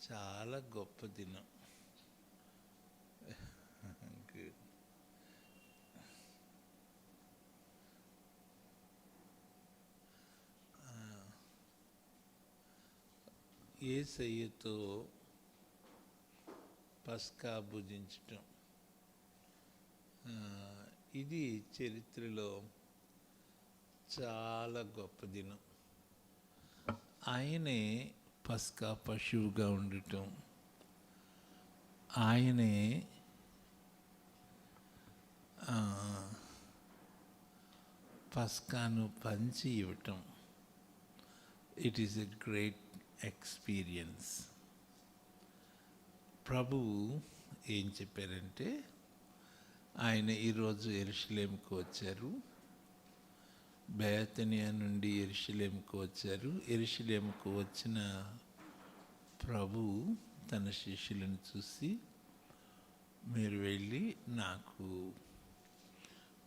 చాలా గొప్ప దినం. Good. యేసయ్యతో పస్కా భుజించటం, ఇది చరిత్రలో చాలా గొప్ప దినం. ఆయనే పస్కా పశువుగా ఉండటం, ఆయనే పస్కాను పంచి ఇవ్వటం. It is a great experience. ప్రభువు ఏం చెప్పారంటే, ఆయన ఈరోజు యెరూషలేముకు వచ్చారు, బేతనియా నుండి యెరూషలేముకు వచ్చారు. యెరూషలేముకు వచ్చిన ప్రభువు తన శిష్యులను చూసి, మీరు వెళ్ళి నాకు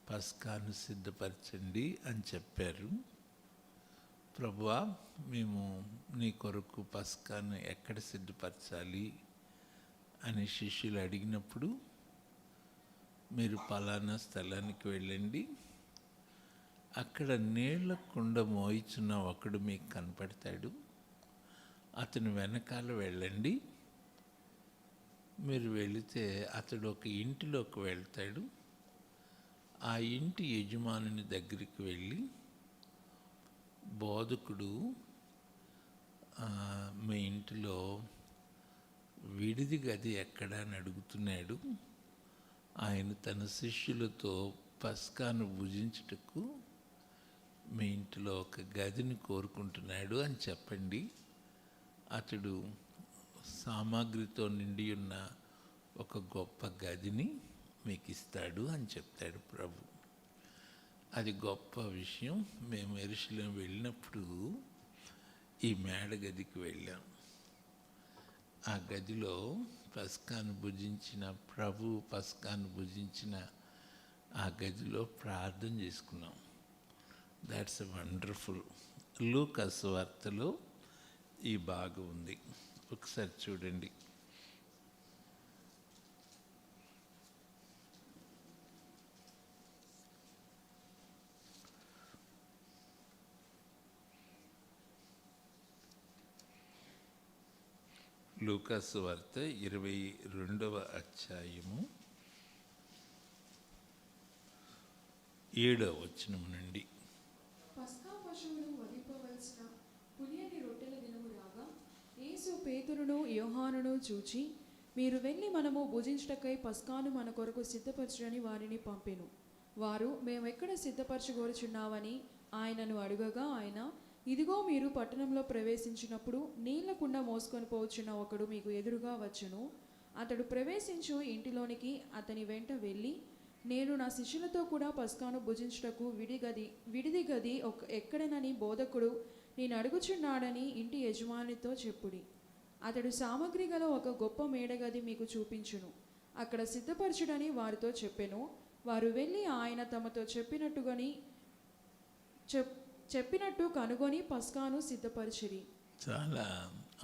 పస్కాను సిద్ధపరచండి అని చెప్పారు. ప్రభువా, మేము నీ కొరకు పస్కాను ఎక్కడ సిద్ధపరచాలి అని శిష్యులు అడిగినప్పుడు, మీరు పలానా స్థలానికి వెళ్ళండి, అక్కడ నీళ్ల కుండ మోయిచున్న ఒకడు మీకు కనపడతాడు, అతని వెనకాల వెళ్ళండి. మీరు వెళితే అతడు ఒక ఇంటిలోకి వెళ్తాడు. ఆ ఇంటి యజమానుని దగ్గరికి వెళ్ళి, బోధకుడు మీ ఇంటిలో విడిది గది ఎక్కడా అని అడుగుతున్నాడు, ఆయన తన శిష్యులతో పస్కాను భుజించుటకు మీ ఇంటిలో ఒక గదిని కోరుకుంటున్నాడు అని చెప్పండి. అతడు సామాగ్రితో నిండి ఉన్న ఒక గొప్ప గదిని మీకు ఇస్తాడు అని చెప్తాడు ప్రభు. అది గొప్ప విషయం. మేము యెరూషలేము వెళ్ళినప్పుడు ఈ మేడ గదికి వెళ్ళాం. ఆ గదిలో పస్కాను భుజించిన ఆ గదిలో ప్రార్థన చేసుకున్నాం. That's a wonderful. లూకా సువార్తలో ఈ భాగం ఉంది, ఒకసారి చూడండి. లూకా సువార్త 22వ అధ్యాయము 7వ వచనం నుండి. పస్కా పశువును వధింపవలసిన పులియని రొట్టెల దినము రాగా, యేసు పేతురును యోహానును చూచి, మీరు వెళ్ళి మనము భుజించుటకై పస్కాను మన కొరకు సిద్ధపరచుడని వారిని పంపెను. వారు, మేమెక్కడ సిద్ధపరచగోరుచున్నావని ఆయనను అడుగగా, ఆయన, ఇదిగో మీరు పట్టణంలో ప్రవేశించినప్పుడు నీళ్ల కుండ మోసుకొని పోవచ్చున్న ఒకడు మీకు ఎదురుగా వచ్చును. అతడు ప్రవేశించు ఇంటిలోనికి అతని వెంట వెళ్ళి, నేను నా శిష్యులతో కూడా పస్కాను భుజించుటకు విడిది గది ఎక్కడనని బోధకుడు నేను అడుగుచున్నాడని ఇంటి యజమానితో చెప్పుడి. అతడు సామగ్రి గల ఒక గొప్ప మేడగది మీకు చూపించును, అక్కడ సిద్ధపరచుడని వారితో చెప్పెను. వారు వెళ్ళి ఆయన తమతో చెప్పినట్టు కనుగొని పస్కాను సిద్ధపరిచిరి. చాలా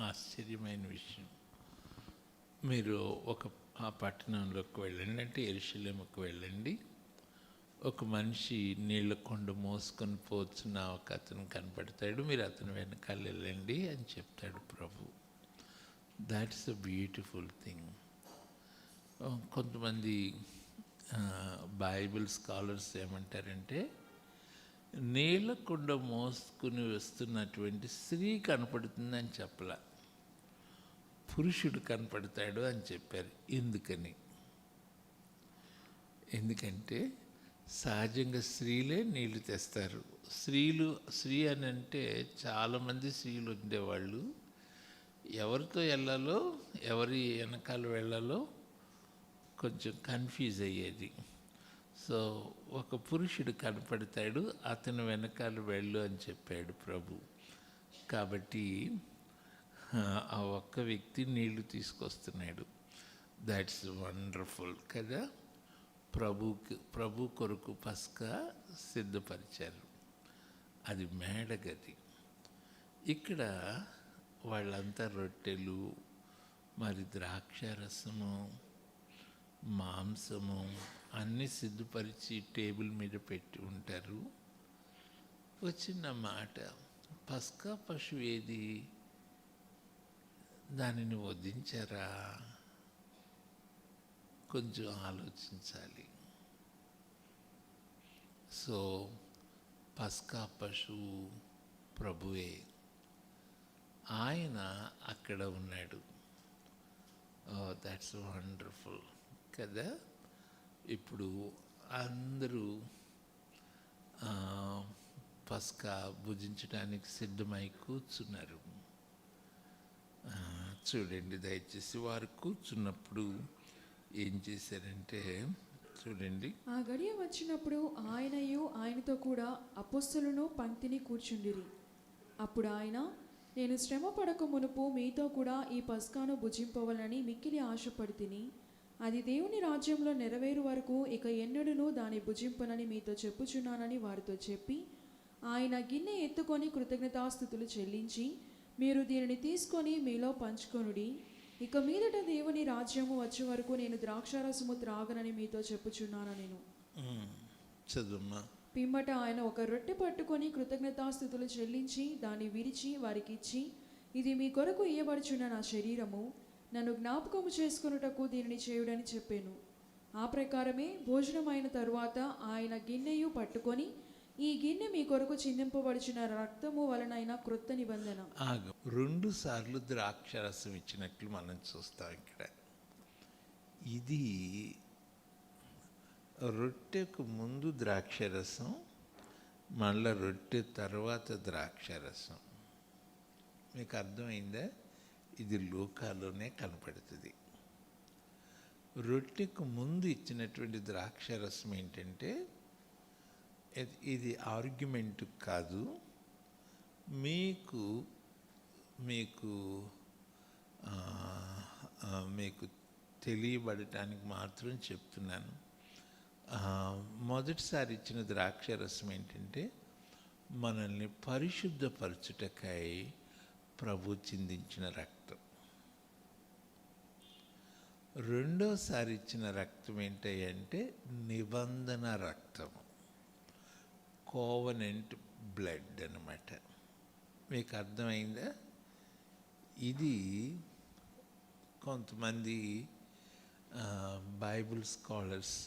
ఆశ్చర్యమైన విషయం. మీరు ఆ పట్టణంలోకి వెళ్ళండి, అంటే యెరూషలేముకు వెళ్ళండి. ఒక మనిషి నీళ్ళ కొండ మోసుకొని పోతున్న ఒక అతను కనపడతాడు, మీరు అతని వెనకాల వెళ్ళండి అని చెప్తాడు ప్రభు. That's a beautiful thing. కొంతమంది బైబిల్ స్కాలర్స్ ఏమంటారంటే, నీళ్ళ కుండ మోసుకుని వస్తున్నటువంటి స్త్రీ కనపడుతుందని చెప్పలా, పురుషుడు కనపడతాడు అని చెప్పారు. ఎందుకంటే సహజంగా స్త్రీలే నీళ్లు తెస్తారు. స్త్రీ అని అంటే చాలామంది స్త్రీలు ఉండేవాళ్ళు. ఎవరితో వెళ్ళాలో, ఎవరి వెనకాల వెళ్ళాలో కొంచెం కన్ఫ్యూజ్ అయ్యేది. సో ఒక పురుషుడు కనపడతాడు, అతను వెనకాల వెళ్ళు అని చెప్పాడు ప్రభు. కాబట్టి ఆ ఒక్క వ్యక్తి నీళ్లు తీసుకొస్తున్నాడు. దాట్స్ వండర్ఫుల్ కదా. ప్రభు కొరకు పస్కా సిద్ధపరిచారు. అది మేడగది. ఇక్కడ వాళ్ళంతా రొట్టెలు, మరి ద్రాక్ష రసము, మాంసము అన్నీ సిద్ధపరిచి టేబుల్ మీద పెట్టి ఉంటారు. వచ్చిన మాట, పస్కా పశువు ఏది, దానిని వధించారా? కొంచెం ఆలోచించాలి. సో పస్కా పశువు ప్రభువే, ఆయన అక్కడ ఉన్నాడు. దట్స్ వండర్ఫుల్ కదా. ఇప్పుడు అందరూ పస్కా భుజించడానికి సిద్ధమై కూర్చున్నారు. చూడండి దయచేసి, వారు కూర్చున్నప్పుడు ఏం చేశారంటే చూడండి. ఆ గడియ వచ్చినప్పుడు ఆయనయు ఆయనతో కూడా అపొస్తలును పంక్తిని కూర్చుండిరి. అప్పుడు ఆయన, నేను శ్రమ పడక మునుపు మీతో కూడా ఈ పస్కాను భుజింపవలని మిక్కిలి ఆశపడి తిని, అది దేవుని రాజ్యంలో నెరవేరు వరకు ఇక ఎన్నడూనూ దాని భుజింపనని మీతో చెప్పుచున్నానని వారితో చెప్పి, ఆయన గిన్నె ఎత్తుకొని కృతజ్ఞతాస్తుతులు చెల్లించి, మీరు దీనిని తీసుకొని మీలో పంచుకొనుడి. ఇక మీదట దేవుని రాజ్యము వచ్చే వరకు నేను ద్రాక్షారసము త్రాగనని మీతో చెప్పుచున్నాను నేను. చదువుమ్మా. పిమ్మట ఆయన ఒక రొట్టె పట్టుకొని కృతజ్ఞతాస్తుతులు చెల్లించి దాన్ని విరిచి వారికిచ్చి, ఇది మీ కొరకు ఇయ్యబడుచున్న నా శరీరము, నన్ను జ్ఞాపకము చేసుకొనుటకు దీనిని చేయుడని చెప్పాను. ఆ ప్రకారమే భోజనం అయిన తరువాత ఆయన గిన్నెయు పట్టుకొని, ఈ గిన్నె మీ కొరకు చిందింపబడుచున్న రక్తము వలనైన క్రొత్త నిబంధన. 2 సార్లు ద్రాక్షరసం ఇచ్చినట్లు మనం చూస్తాం ఇక్కడ. ఇది రొట్టెకు ముందు ద్రాక్షరసం, మళ్ళీ రొట్టె తర్వాత ద్రాక్షరసం. మీకు అర్థమైందా? ఇది లూకాలోనే కనపడుతుంది. రొట్టెకు ముందు ఇచ్చినటువంటి ద్రాక్షరసం ఏంటంటే, ఇది ఆర్గ్యుమెంట్ కాదు, మీకు మీకు మీకు తెలియబడటానికి మాత్రం చెప్తున్నాను. మొదటిసారి ఇచ్చిన ద్రాక్షరసం ఏంటంటే, మనల్ని పరిశుద్ధపరచుటకై ప్రభు చిందించిన రక్తం. రెండోసారి ఇచ్చిన రక్తం ఏంటంటే నిబంధన రక్తము, కోవనెంట్ బ్లడ్ అన్నమాట. మీకు అర్థమైందా? ఇది కొంతమంది బైబిల్ స్కాలర్స్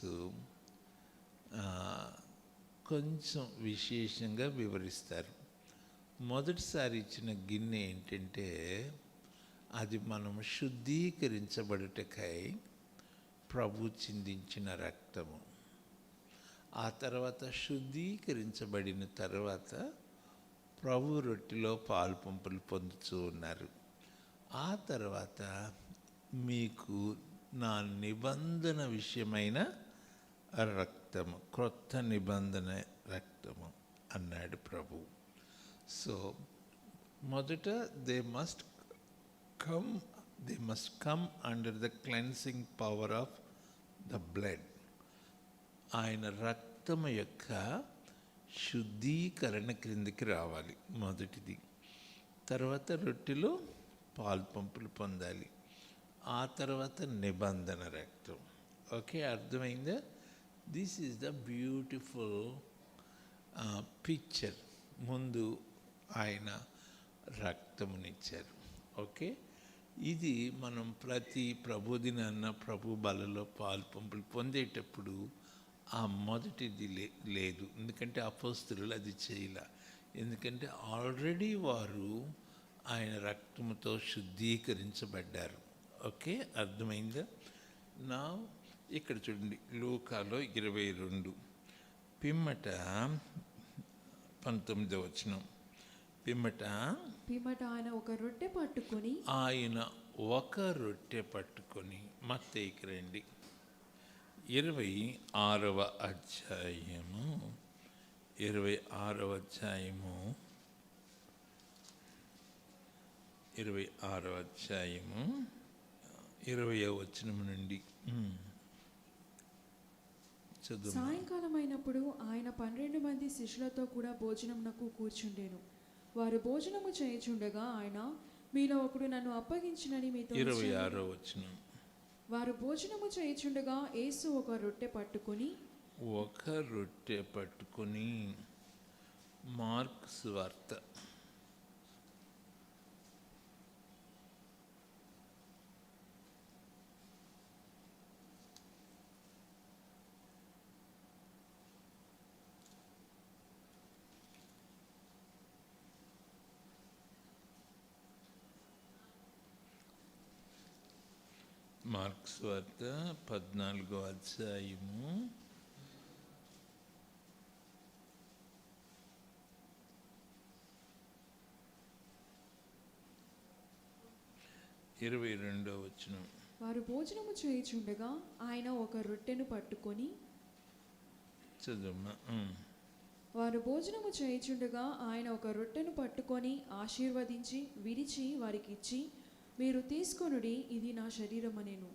కొంచెం విశేషంగా వివరిస్తారు. మొదటిసారి ఇచ్చిన గిన్నె ఏంటంటే, అది మనం శుద్ధీకరించబడుటకై ప్రభు చిందించిన రక్తము. ఆ తర్వాత శుద్ధీకరించబడిన తర్వాత ప్రభు రొట్టెలో పాలు పంపులు పొందుతూ ఉన్నారు. ఆ తర్వాత మీకు నా నిబంధన విషయమైన రక్తము, క్రొత్త నిబంధన రక్తము అన్నాడు ప్రభు. సో మొదట they must come under the cleansing power of the blood. ఆయన రక్తము యొక్క శుద్ధీకరణ క్రిందికి రావాలి, మొదటిది. తర్వాత రొట్టెలో పాలు పంపులు పొందాలి. ఆ తర్వాత నిబంధన రక్తం. ఓకే, అర్థమైందా? This is the beautiful picture. ముందు ఆయన రక్తమునిచ్చారు. ఓకే, ఇది మనం ప్రతి ప్రభుదినాన్న ప్రభు బలలో పాలు పంపులు పొందేటప్పుడు ఆ మొదటిది లేదు. ఎందుకంటే అపోస్తలులు అది చేయలే. ఎందుకంటే ఆల్రెడీ వారు ఆయన రక్తముతో శుద్ధీకరించబడ్డారు. ఓకే, అర్థమైందా? నా ఇక్కడ చూడండి, లూకాలో 22 పిమ్మట 19వ వచనం. పిమ్మట ఆయన ఒక రొట్టె పట్టుకొని, ఆయన ఒక రొట్టె పట్టుకొని, మత్తయికి రండి 26వ అధ్యాయము 26వ అధ్యాయము 20వ వచనం నుండి చదువు. సాయంకాలం అయినప్పుడు ఆయన 12 మంది శిష్యులతో కూడా భోజనమునకు కూర్చుండెను. వారు భోజనము చేయుచుండగా ఆయన, మీలో ఒకడు నన్ను అప్పగించినని మీతో 26వ వచనం. వారు భోజనము చేయుచుండగా యేసు ఒక రొట్టె పట్టుకొని మార్కు సువార్త 14వ అధ్యాయము 22వ వచనం. వారు భోజనము చేయుచుండగా ఆయన ఒక రొట్టెను పట్టుకొని చదువుమా. వారు భోజనము చేయుచుండగా ఆయన ఒక రొట్టెను పట్టుకొని ఆశీర్వదించి విరిచి వారికి ఇచ్చి, మీరు తీసుకొనుడి, ఇది నా శరీరం అనేను.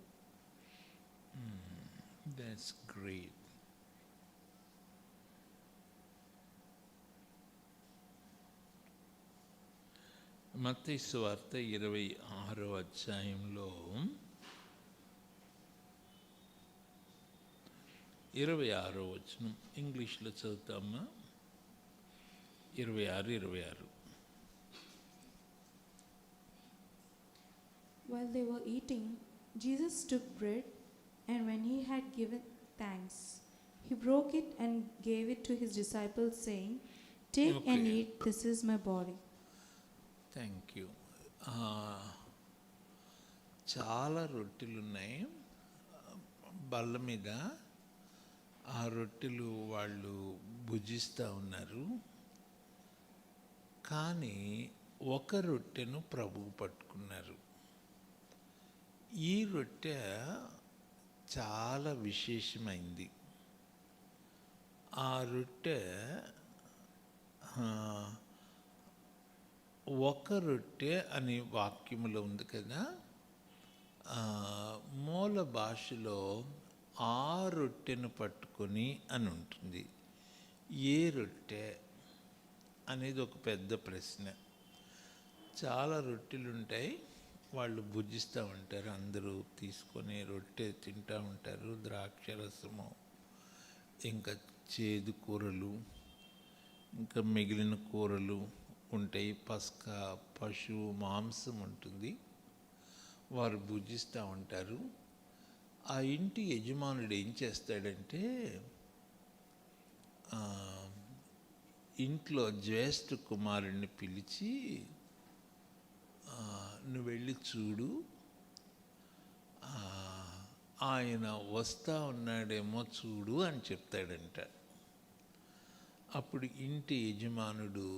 That's great. మత్తయి సువార్త 26వ అధ్యాయంలో 26వ వచనం ఇంగ్లీష్లో చదువుతామా? 26. While they were eating, Jesus took bread, and when he had given thanks, he broke it and gave it to his disciples, saying, "Take and eat, this is my body." Thank you. చాలా రొట్టెలు ఉన్నాయి బల్ల మీద. ఆ రొట్టెలు వాళ్ళు భుజిస్తూ ఉన్నారు. కానీ ఒక రొట్టెను ప్రభువు పట్టుకున్నారు. ఈ రొట్టె చాలా విశేషమైంది. ఆ రొట్టె ఒక రొట్టె అని వాక్యములో ఉంది కదా. మూల భాషలో ఆ రొట్టెను పట్టుకొని అని ఉంటుంది. ఏ రొట్టె అనేది ఒక పెద్ద ప్రశ్న. చాలా రొట్టెలు ఉంటాయి, వాళ్ళు భుజిస్తూ ఉంటారు. అందరూ తీసుకొని రొట్టె తింటూ ఉంటారు. ద్రాక్షరసము, ఇంకా చేదు కూరలు, ఇంకా మిగిలిన కూరలు ఉంటాయి. పశువు మాంసం ఉంటుంది, వారు భుజిస్తూ ఉంటారు. ఆ ఇంటి యజమానుడు ఏం చేస్తాడంటే, ఇంట్లో జ్యేష్ఠ కుమారుడిని పిలిచి, నువ్వు వెళ్ళి చూడు, ఆయన వస్తూ ఉన్నాడేమో చూడు అని చెప్తాడంట. అప్పుడు ఇంటి యజమానుడు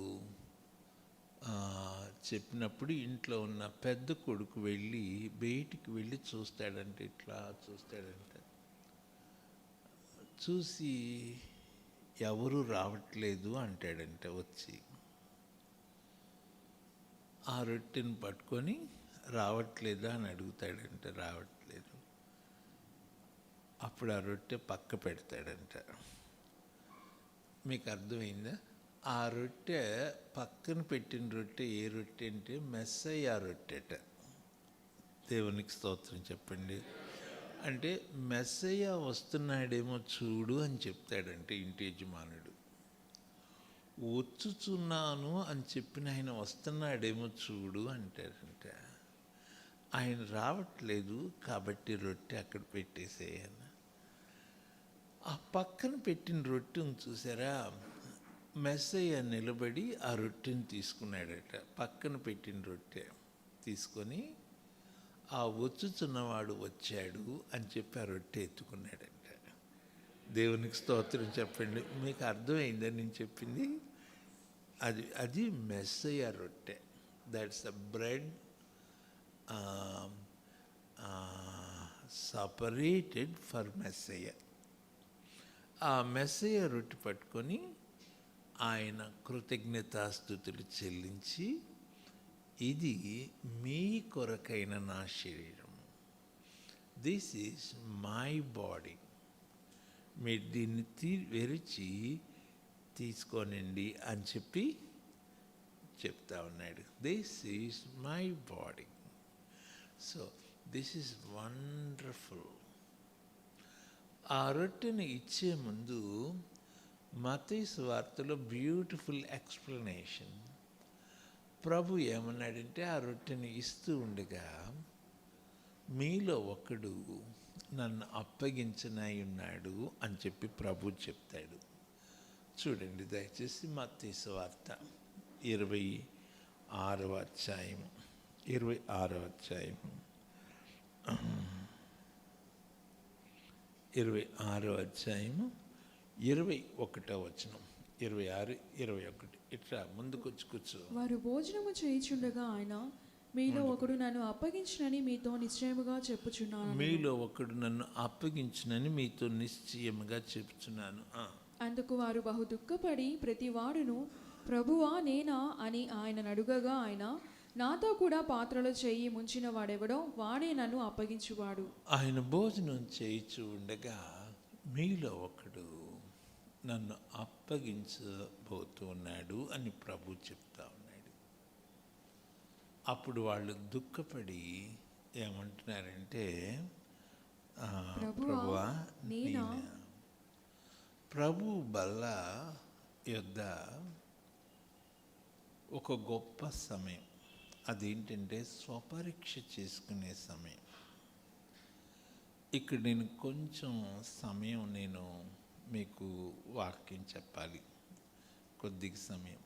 చెప్పినప్పుడు ఇంట్లో ఉన్న పెద్ద కొడుకు వెళ్ళి బయటికి వెళ్ళి చూస్తాడంట. ఇట్లా చూస్తాడంట. చూసి ఎవరు రావట్లేదు అంటాడంట. వచ్చి ఆ రొట్టెను పట్టుకొని రావట్లేదా అని అడుగుతాడంట. రావట్లేదు. అప్పుడు ఆ రొట్టె పక్క పెడతాడంట. మీకు అర్థమైందా? ఆ రొట్టె పక్కన పెట్టిన రొట్టె ఏ రొట్టె అంటే మెస్సయ్య రొట్టెట. దేవునికి స్తోత్రం చెప్పండి. అంటే మెస్సయ్య వస్తున్నాడేమో చూడు అని చెప్తాడంటే ఇంటి యజమానుడు. వచ్చుచున్నాను అని చెప్పిన ఆయన వస్తున్నాడేమో చూడు అంటాడంట. ఆయన రావట్లేదు కాబట్టి రొట్టె అక్కడ పెట్టేసేయను. ఆ పక్కన పెట్టిన రొట్టెను చూసారా, మెస్సయ్య నిలబడి ఆ రొట్టెని తీసుకున్నాడట. పక్కన పెట్టిన రొట్టె తీసుకొని, ఆ వచ్చుచున్నవాడు వచ్చాడు అని చెప్పి ఆ రొట్టె ఎత్తుకున్నాడంట. దేవునికి స్తోత్రం చెప్పండి. మీకు అర్థమైందా నేను చెప్పింది? అది మెస్సయ్య రొట్టె. That's a bread separated for Messiah. ఆ మెస్సయ్య రొట్టె పట్టుకొని ఆయన కృతజ్ఞతాస్తుతులు చెల్లించి, ఇది మీ కొరకైన నా శరీరం, దిస్ ఈజ్ మై బాడీ, మీరు దీన్ని విరిచి తీసుకోనండి అని చెప్పి చెప్తా ఉన్నాడు, this is my body. So this is wonderful. ఆ రొట్టెని ఇచ్చే ముందు మత్తయి సువార్తలో బ్యూటిఫుల్ ఎక్స్ప్లెనేషన్. ప్రభు ఏమన్నాడంటే, ఆ రొట్టెని ఇస్తూ ఉండగా, మీలో ఒకడు నన్ను అప్పగించనై ఉన్నాడు అని చెప్పి ప్రభు చెప్తాడు. చూడండి దయచేసి మత్తయి సువార్త 26వ అధ్యాయం 21వ అధ్యాయము 21వ వచనం, 26, 21. ఇట్లా ముందుకొచ్చి కూర్చో. వారు భోజనము చేయుచుండగా ఆయన, మీలో ఒకడు నన్ను అప్పగించునని మీతో నిశ్చయముగా చెప్పుచున్నాను. మీలో ఒకడు నన్ను అప్పగించునని మీతో నిశ్చయముగా చెప్తున్నాను. అందుకు వారు బహు దుఃఖపడి ప్రతి వాడును, ప్రభువా నేనా అని ఆయన అడుగగా ఆయన, నాతో కూడా పాత్రలో చెయ్యి ముంచిన వాడెవడో వాడే నన్ను అప్పగించువాడు. ఆయన భోజనం చేయిచు ఉండగా, మీలో ఒకడు నన్ను అప్పగించబోతున్నాడు అని ప్రభు చెప్తా ఉన్నాడు. అప్పుడు వాళ్ళు దుఃఖపడి ఏమంటున్నారంటే, ప్రభువా నేనా? ప్రభు బల్ల యొద్ద ఒక గొప్ప సమయం, అదేంటంటే స్వపరీక్ష చేసుకునే సమయం. ఇక్కడ నేను కొంచెం సమయం మీకు వాక్యం చెప్పాలి, కొద్దిగా సమయం.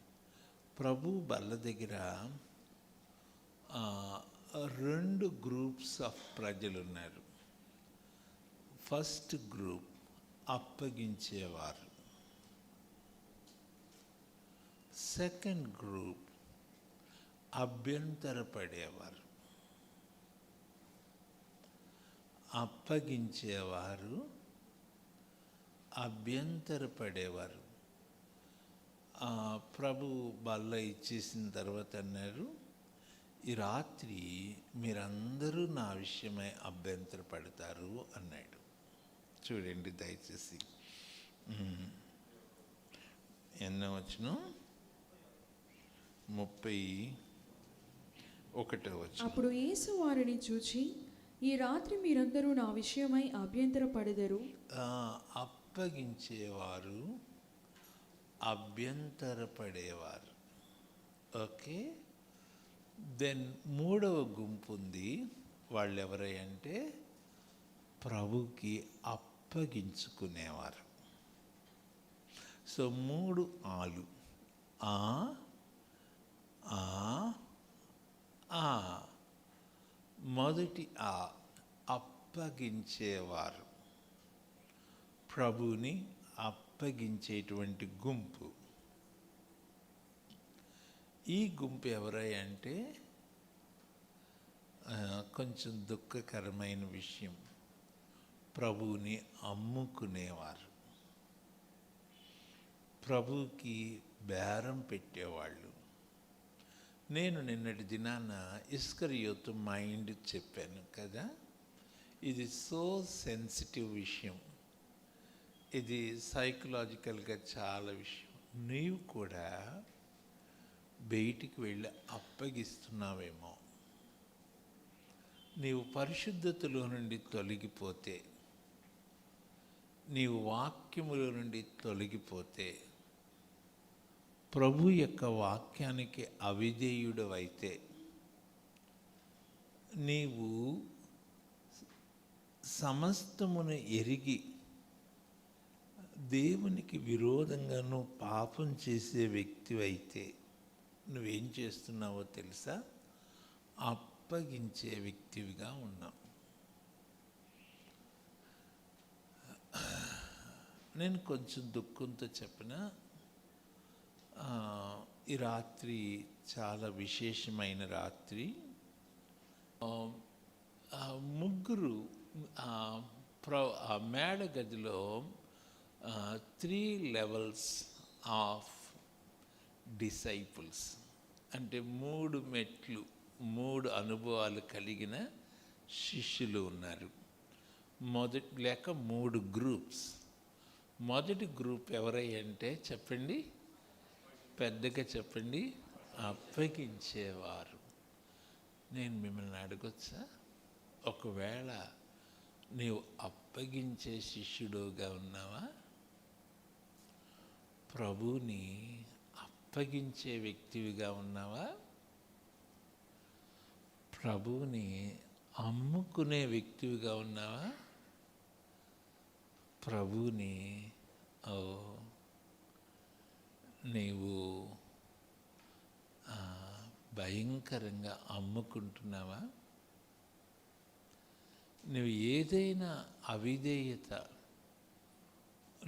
ప్రభు బల్ల దగ్గర 2 గ్రూప్స్ ఆఫ్ ప్రజలు ఉన్నారు. ఫస్ట్ గ్రూప్ అప్పగించేవారు, సెకండ్ గ్రూప్ అభ్యంతరపడేవారు. అప్పగించేవారు, అభ్యంతరపడేవారు. ప్రభు బల్ల ఇచ్చేసిన తర్వాత అన్నారు, ఈ రాత్రి మీరందరూ నా విషయమై అభ్యంతరపడతారు అన్నాడు. చూడండి దయచేసి, ఎన్నో వచనం, 31వ వచనం. అప్పుడు యేసు వారిని చూచి, ఈ రాత్రి మీరందరూ నా విషయమై అభ్యంతరపడెదరు. అప్పగించేవారు, అభ్యంతరపడేవారు. ఓకే. దెన్ 3వ గుంపు ఉంది. వాళ్ళు ఎవరంటే ప్రభుకి అప్పగించుకునేవారు. సో 3 ఆలు, మొదటి అప్పగించేవారు, ప్రభుని అప్పగించేటువంటి గుంపు. ఈ గుంపు ఎవరంటే కొంచెం దుఃఖకరమైన విషయం, ప్రభువుని అమ్ముకునేవారు, ప్రభువుకి బేరం పెట్టేవాళ్ళు. నేను నిన్నటి దినాన ఇస్కరియోతు మైండ్ చెప్పాను కదా, ఇది సో సెన్సిటివ్ విషయం, ఇది సైకలాజికల్గా చాలా విషయం. నీవు కూడా బయటికి వెళ్ళి అప్పగిస్తున్నావేమో. నీవు పరిశుద్ధతలో నుండి తొలగిపోతే, నీవు వాక్యములో నుండి తొలగిపోతే, ప్రభు యొక్క వాక్యానికి అవిధేయుడవైతే, నీవు సమస్తమును ఎరిగి దేవునికి విరోధంగా నువ్వు పాపం చేసే వ్యక్తివైతే నువ్వేం చేస్తున్నావో తెలుసా? అప్పగించే వ్యక్తివిగా ఉన్నావు. నేను కొంచెం దుఃఖంతో చెప్పిన, ఈ రాత్రి చాలా విశేషమైన రాత్రి. ముగ్గురు మేడ గదిలో 3 లెవెల్స్ ఆఫ్ డిసైపుల్స్, అంటే 3 మెట్లు, 3 అనుభవాలు కలిగిన శిష్యులు ఉన్నారు. లేక 3 గ్రూప్స్. మొదటి గ్రూప్ ఎవరంటే చెప్పండి, పెద్దగా చెప్పండి. అప్పగించేవారు. నేను మిమ్మల్ని అడగొచ్చా? ఒకవేళ నీవు అప్పగించే శిష్యుడుగా ఉన్నావా? ప్రభువుని అప్పగించే వ్యక్తివిగా ఉన్నావా? ప్రభువుని అమ్ముకునే వ్యక్తివిగా ఉన్నావా? ప్రభువుని నీవు భయంకరంగా అమ్ముకుంటున్నావా? నువ్వు ఏదైనా అవిధేయత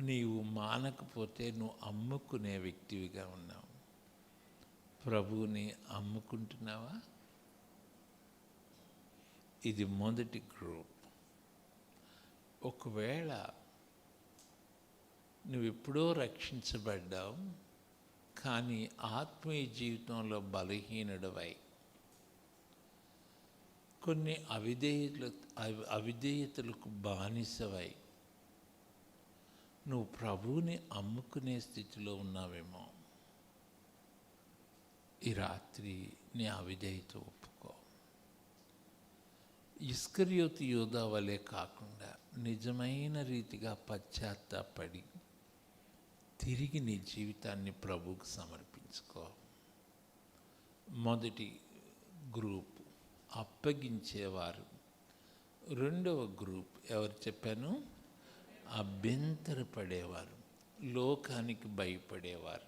నీవు మానకపోతే నువ్వు అమ్ముకునే వ్యక్తివిగా ఉన్నావు. ప్రభువుని అమ్ముకుంటున్నావా? ఇది మొదటి గ్రూప్. ఒకవేళ నువ్వు ఎప్పుడో రక్షించబడ్డావు, కానీ ఆత్మీయ జీవితంలో బలహీనుడవై కొన్ని అవిధేయతలకు బానిసవై నువ్వు ప్రభువుని అమ్ముకునే స్థితిలో ఉన్నావేమో. ఈ రాత్రి నీ అవిధేయత ఒప్పుకో. ఇస్కరియోతు యోధా వలె కాకుండా నిజమైన రీతిగా పశ్చాత్తాపడి తిరిగి నీ జీవితాన్ని ప్రభువుకు సమర్పించుకో. మొదటి గ్రూప్ అప్పగించేవారు. రెండవ గ్రూప్ ఎవరు చెప్పాను? అభ్యంతరపడేవారు, లోకానికి భయపడేవారు.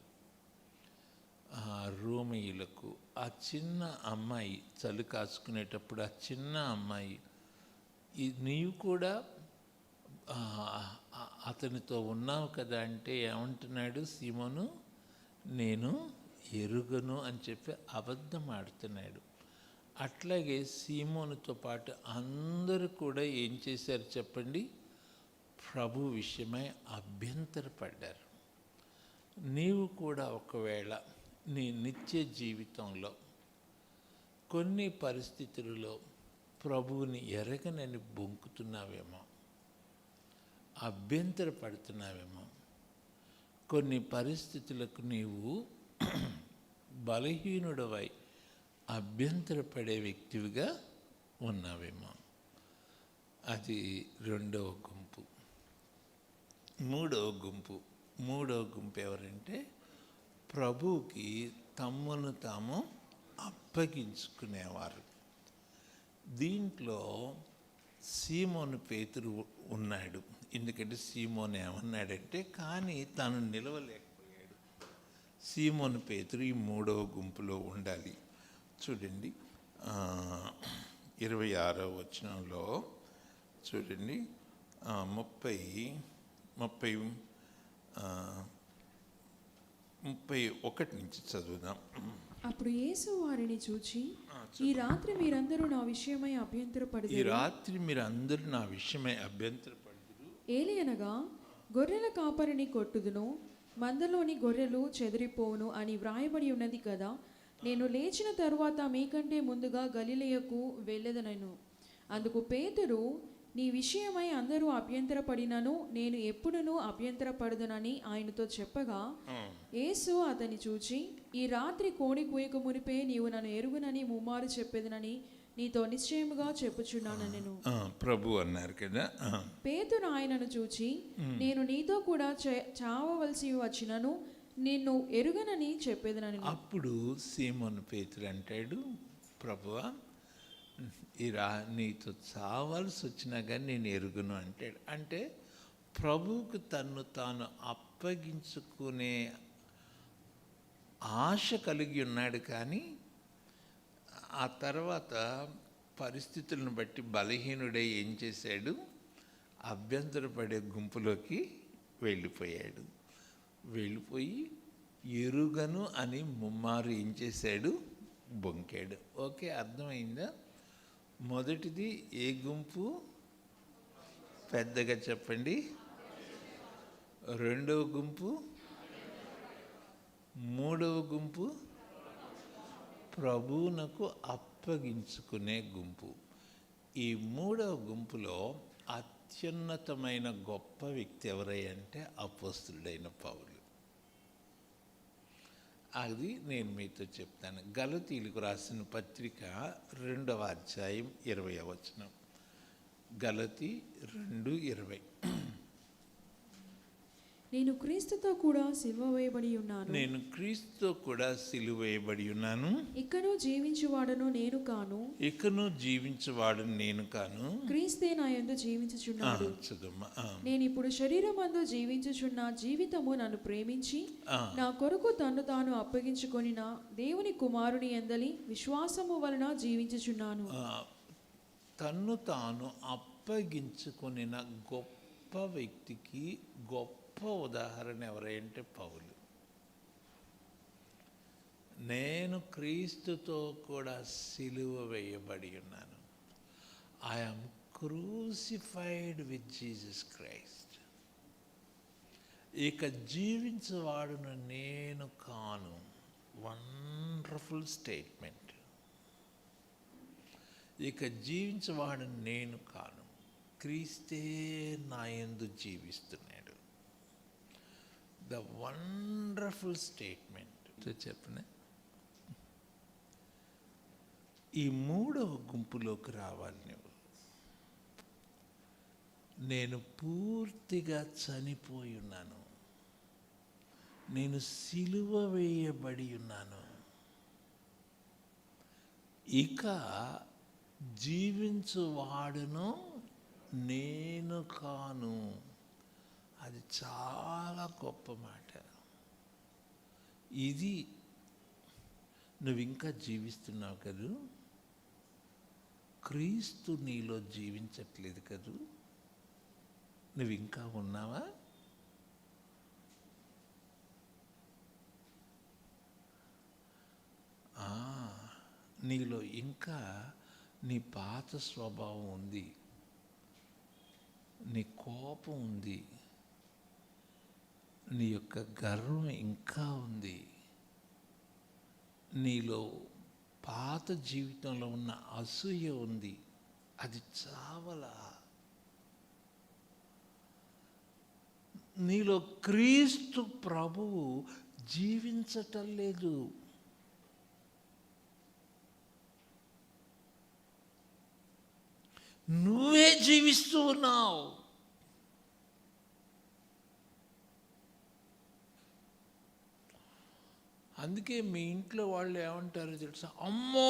రోమీయులకు ఆ చిన్న అమ్మాయి చలి కాచుకునేటప్పుడు ఆ చిన్న అమ్మాయి, నీవు కూడా అతనితో ఉన్నావు కదా అంటే ఏమంటున్నాడు సీమోను? నేను ఎరుగను అని చెప్పి అబద్ధం ఆడుతున్నాడు. అట్లాగే సీమోనుతో పాటు అందరూ కూడా ఏం చేశారు చెప్పండి? ప్రభు విషయమై అభ్యంతరపడ్డారు. నీవు కూడా ఒకవేళ నీ నిత్య జీవితంలో కొన్ని పరిస్థితులలో ప్రభువుని ఎరగనని బొంకుతున్నావేమో, అభ్యంతరపడుతున్నావేమో. కొన్ని పరిస్థితులకు నీవు బలహీనుడవై అభ్యంతరపడే వ్యక్తివిగా ఉన్నావేమో. అది రెండవ గుంపు. మూడవ గుంపు ఎవరంటే ప్రభువుకి తమ్మును తాము అప్పగించుకునేవారు. దీంట్లో సీమోను పేతురు ఉన్నాడు. ఎందుకంటే సీమోను ఏమన్నాడంటే, కానీ తను నిలవలేకపోయాడు. సీమోను పేతురు ఈ మూడవ గుంపులో ఉండాలి. చూడండి 26వ వచనంలో చూడండి, 31 నుంచి చదువుదాం. అప్పుడు యేసు వారిని చూచి, ఈ రాత్రి మీరందరూ నా విషయమై అభ్యంతరపడుదురు. ఏలియనగా గొర్రెల కాపరిని కొట్టుదును, మందలోని గొర్రెలు చెదిరిపోవును అని వ్రాయబడి ఉన్నది కదా. నేను లేచిన తరువాత మీకంటే ముందుగా గలిలయకు వెళ్ళెదనను. అందుకు పేతురు, నీ విషయమై అందరూ అభ్యంతరపడినను నేను ఎప్పుడునూ అభ్యంతరపడదునని ఆయనతో చెప్పగా, యేసు అతని చూచి, ఈ రాత్రి కోడి కూయక మునిపే నీవు నన్ను ఎరుగునని ముమ్మారు చెప్పేదనని నీతో నిశ్చయముగా చెప్పుచున్నాను నేను. ప్రభు అన్నారు కదా. పేతురు ఆయనను చూచి, నేను నీతో కూడా చావవలసి వచ్చినను నిన్ను ఎరుగనని చెప్పేదనని. అప్పుడు సీమోను పేతురు అంటాడు, ప్రభువా, నీతో చావాల్సి వచ్చినా కానీ నేను ఎరుగును అంటాడు. అంటే ప్రభువుకు తన్ను తాను అప్పగించుకునే ఆశ కలిగి ఉన్నాడు. కానీ ఆ తర్వాత పరిస్థితులను బట్టి బలహీనుడై ఏం చేశాడు? అభ్యంతరపడే గుంపులోకి వెళ్ళిపోయి ఎరుగను అని ముమ్మారు ఏం చేశాడు? బొంకాడు. ఓకే, అర్థమైందా? మొదటిది ఏ గుంపు? పెద్దగా చెప్పండి. రెండవ గుంపు, మూడవ గుంపు ప్రభువునకు అప్పగించుకునే గుంపు. ఈ మూడవ గుంపులో అత్యున్నతమైన గొప్ప వ్యక్తి ఎవరంటే అపోస్తులుడైన పౌలు. అది నేను మీతో చెప్తాను. గలతీయులకు రాసిన పత్రిక 2వ అధ్యాయం 20వ వచనం. గలతీ 2:20. నేను క్రీస్తుతో కూడా సిలువ వేయబడి ఉన్నాను. నేను క్రీస్తుతో కూడా సిలువ వేయబడి ఉన్నాను. ఇకను జీవించువాడను నేను కాను, ఇకను జీవించువాడు నేను కాను, క్రీస్తే నా యందు జీవించుచున్నాడు. చదువు. నేను ఇప్పుడు శరీరమందు జీవించుచున్న జీవితము నన్ను ప్రేమించి నా కొరకు తన్ను తాను అప్పగించుకొనిన దేవుని కుమారుని యందలి విశ్వాసము వలన జీవించుచున్నాను. తన్ను తాను అప్పగించుకొనిన గొప్ప వ్యక్తికి గొప్ప ఉదాహరణ ఎవరంటే పౌలు. నేను క్రీస్తుతో కూడా సిలువ వేయబడి ఉన్నాను. I am crucified with Jesus Christ. ఇక జీవించేవాడును నేను కాను. Wonderful statement. ఇక జీవించేవాడు నేను కాను, క్రీస్తే నా యందు జీవిస్తున్నాడు. ద వండర్ఫుల్ స్టేట్మెంట్ చెప్పిన. ఈ 3వ గుంపులోకి రావాలి నువ్వు. నేను పూర్తిగా చనిపోయి ఉన్నాను, నేను సిలువ వేయబడి ఉన్నాను, ఇక జీవించువాడును నేను కాను. అది చాలా గొప్ప మాట. ఇది నువ్వు ఇంకా జీవిస్తున్నావు కదూ, క్రీస్తు నీలో జీవించట్లేదు కదూ, నువ్వు ఇంకా ఉన్నావా? నీలో ఇంకా నీ పాత స్వభావం ఉంది, నీ కోపం ఉంది, నీ యొక్క గర్వం ఇంకా ఉంది, నీలో పాత జీవితంలో ఉన్న అసూయ ఉంది. అది చావలా. నీలో క్రీస్తు ప్రభువు జీవించటం లేదు. నువ్వే జీవిస్తూ ఉన్నావు. అందుకే మీ ఇంట్లో వాళ్ళు ఏమంటారో తెలుసా? అమ్మో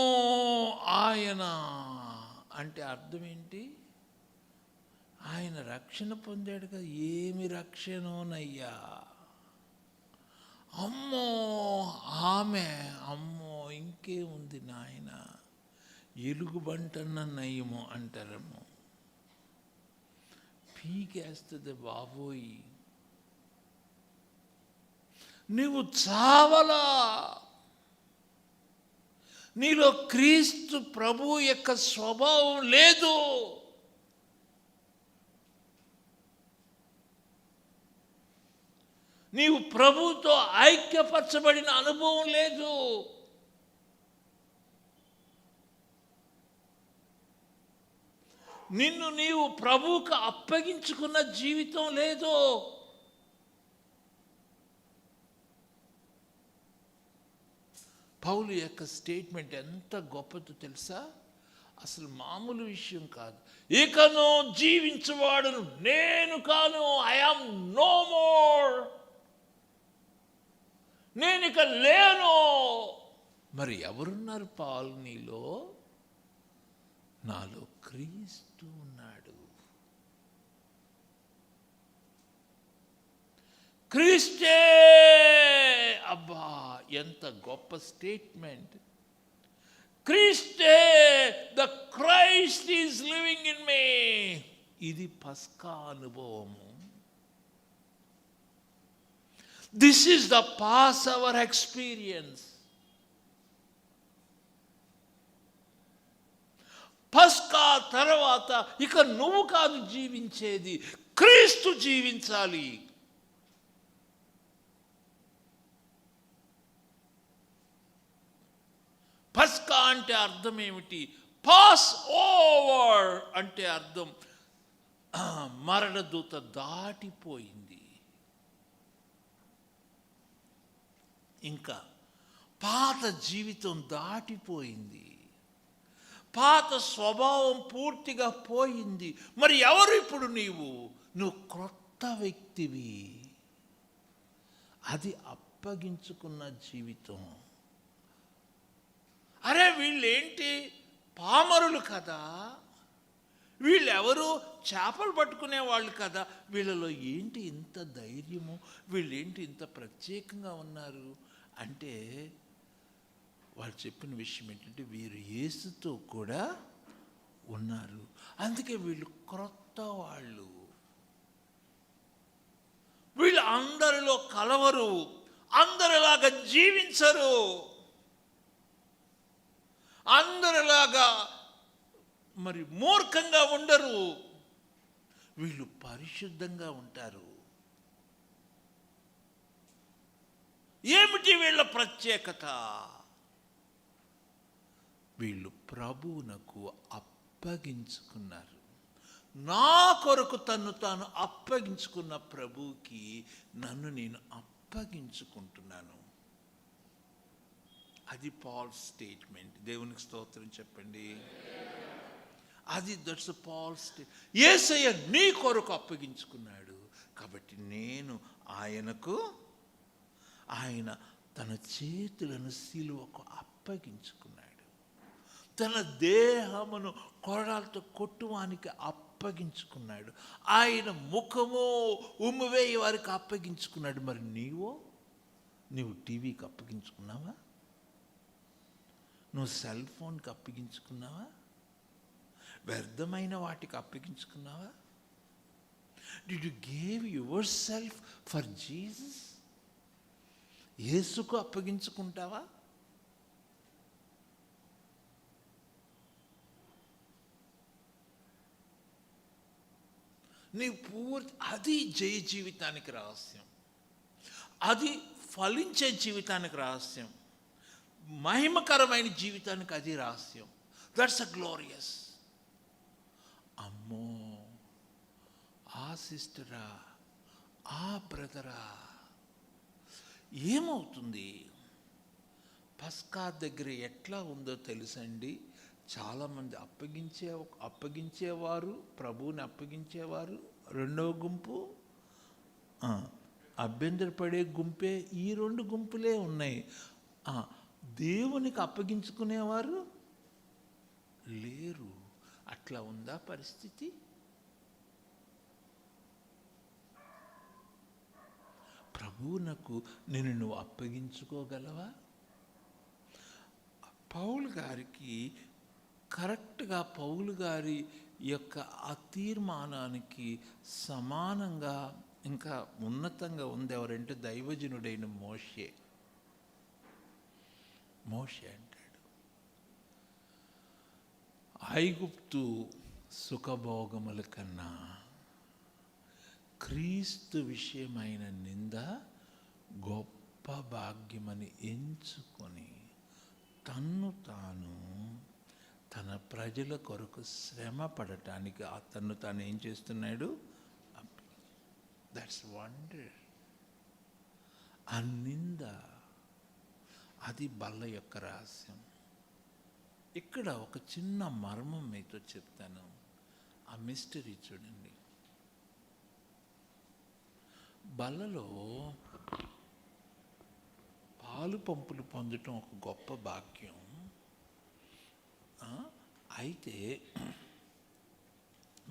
ఆయన అంటే అర్థం ఏంటి? ఆయన రక్షణ పొందాడు కదా. ఏమి రక్షణోనయ్యా? అమ్మో ఆమె, అమ్మో ఇంకేముంది నాయన, ఎలుగుబంటన్న నయ్యము అంటారేమో. పీకేస్తుంది బాబోయ్. నువ్వు చావలా. నీలో క్రీస్తు ప్రభు యొక్క స్వభావం లేదు. నీవు ప్రభుతో ఐక్యపరచబడిన అనుభవం లేదు. నిన్ను నీవు ప్రభువుకు అప్పగించుకున్న జీవితం లేదు. పౌలు యొక్క స్టేట్మెంట్ ఎంత గొప్పదో తెలుసా? అసలు మామూలు విషయం కాదు. ఇకను జీవించువాడును నేను కాను, ఐ యామ్ నో మోర్. నేను ఇక లేను. మరి ఎవరున్నారు పౌలు నీలో? నాలో క్రీస్తు ఉన్నాడు. క్రీస్తే. అబ్బా ఎంత గొప్ప స్టేట్మెంట్. క్రీస్తే, the Christ is living in me. ఇది పస్కా అనుభవము. This is the passover experience. పస్కా తర్వాత ఇక నువ్వు కాదు జీవించేది, క్రీస్తు జీవించాలి. పస్కా అంటే అర్థం ఏమిటి? పాస్ ఓవర్ అంటే అర్థం మరణదూత దాటిపోయింది. ఇంకా పాత జీవితం దాటిపోయింది, పాత స్వభావం పూర్తిగా పోయింది. మరి ఎవరు ఇప్పుడు నువ్వు క్రొత్త వ్యక్తివి. అది అప్పగించుకున్న జీవితం. అరే వీళ్ళేంటి పామరులు కదా, వీళ్ళెవరు చేపలు పట్టుకునే వాళ్ళు కదా, వీళ్ళలో ఏంటి ఇంత ధైర్యము, వీళ్ళేంటి ఇంత ప్రత్యేకంగా ఉన్నారు అంటే వాళ్ళు చెప్పిన విషయం ఏంటంటే వీరు యేసుతో కూడా ఉన్నారు, అందుకే వీళ్ళు క్రొత్త వాళ్ళు. వీళ్ళు అందరిలో కలవరు, అందరిలాగా జీవించరు, అందరిలాగా మరి మూర్ఖంగా ఉండరు. వీళ్ళు పరిశుద్ధంగా ఉంటారు. ఏమిటి వీళ్ళ ప్రత్యేకత? వీళ్ళు ప్రభువునకు అప్పగించుకున్నారు. నా కొరకు తన్ను తాను అప్పగించుకున్న ప్రభువుకి నన్ను నేను అప్పగించుకుంటున్నాను. అది పాల్ స్టేట్మెంట్. దేవునికి స్తోత్రం చెప్పండి. That's Paul statement. యేసయ్య నీ కొరకు అప్పగించుకున్నాడు కాబట్టి నేను ఆయన తన చేతులను సిలువకు అప్పగించుకున్నాడు. తన దేహమును కొరడాలతో కొట్టువానికి అప్పగించుకున్నాడు. ఆయన ముఖము ఉమ్మివేయి వారికి అప్పగించుకున్నాడు. మరి నీవు టీవీకి అప్పగించుకున్నావా? నువ్వు సెల్ ఫోన్కి అప్పగించుకున్నావా? వ్యర్థమైన వాటికి అప్పగించుకున్నావా? Did you give yourself for Jesus? యేసుకు అప్పగించుకుంటావా? నీ అది జయ జీవితానికి రహస్యం, అది ఫలించే జీవితానికి రహస్యం, మహిమకరమైన జీవితానికి అది రహస్యం. That's a glorious. అమ్మో, ఆ సిస్టరా, ఆ బ్రదరా ఏమవుతుంది? పస్కా దగ్గర ఎట్లా ఉందో తెలుసండి. చాలామంది అప్పగించేవారు, ప్రభువుని అప్పగించేవారు. రెండవ గుంపు అభ్యంతరపడే గుంపే. ఈ రెండు గుంపులే ఉన్నాయి. దేవునికి అప్పగించుకునేవారు లేరు. అట్లా ఉందా పరిస్థితి? ప్రభువునకు నువ్వు అప్పగించుకోగలవా? పౌలు గారికి కరెక్ట్గా పౌలు గారి యొక్క ఆ తీర్మానానికి సమానంగా ఇంకా ఉన్నతంగా ఉంది ఎవరంటే దైవజనుడైన మోషే. అంటాడు, ఐగుప్తు సుఖభోగముల కన్నా క్రీస్తు విషయమైన నింద గొప్ప భాగ్యమని ఎంచుకొని తన్ను తాను తన ప్రజల కొరకు శ్రమ పడటానికి తన్ను తాను ఏం చేస్తున్నాడు? That's wonder. ఆ నింద అది బల్ల యొక్క రహస్యం. ఇక్కడ ఒక చిన్న మర్మం మీతో చెప్తాను. ఆ మిస్టరీ చూడండి. బల్లలో పాలు పంపులు పొందటం ఒక గొప్ప భాగ్యం. అయితే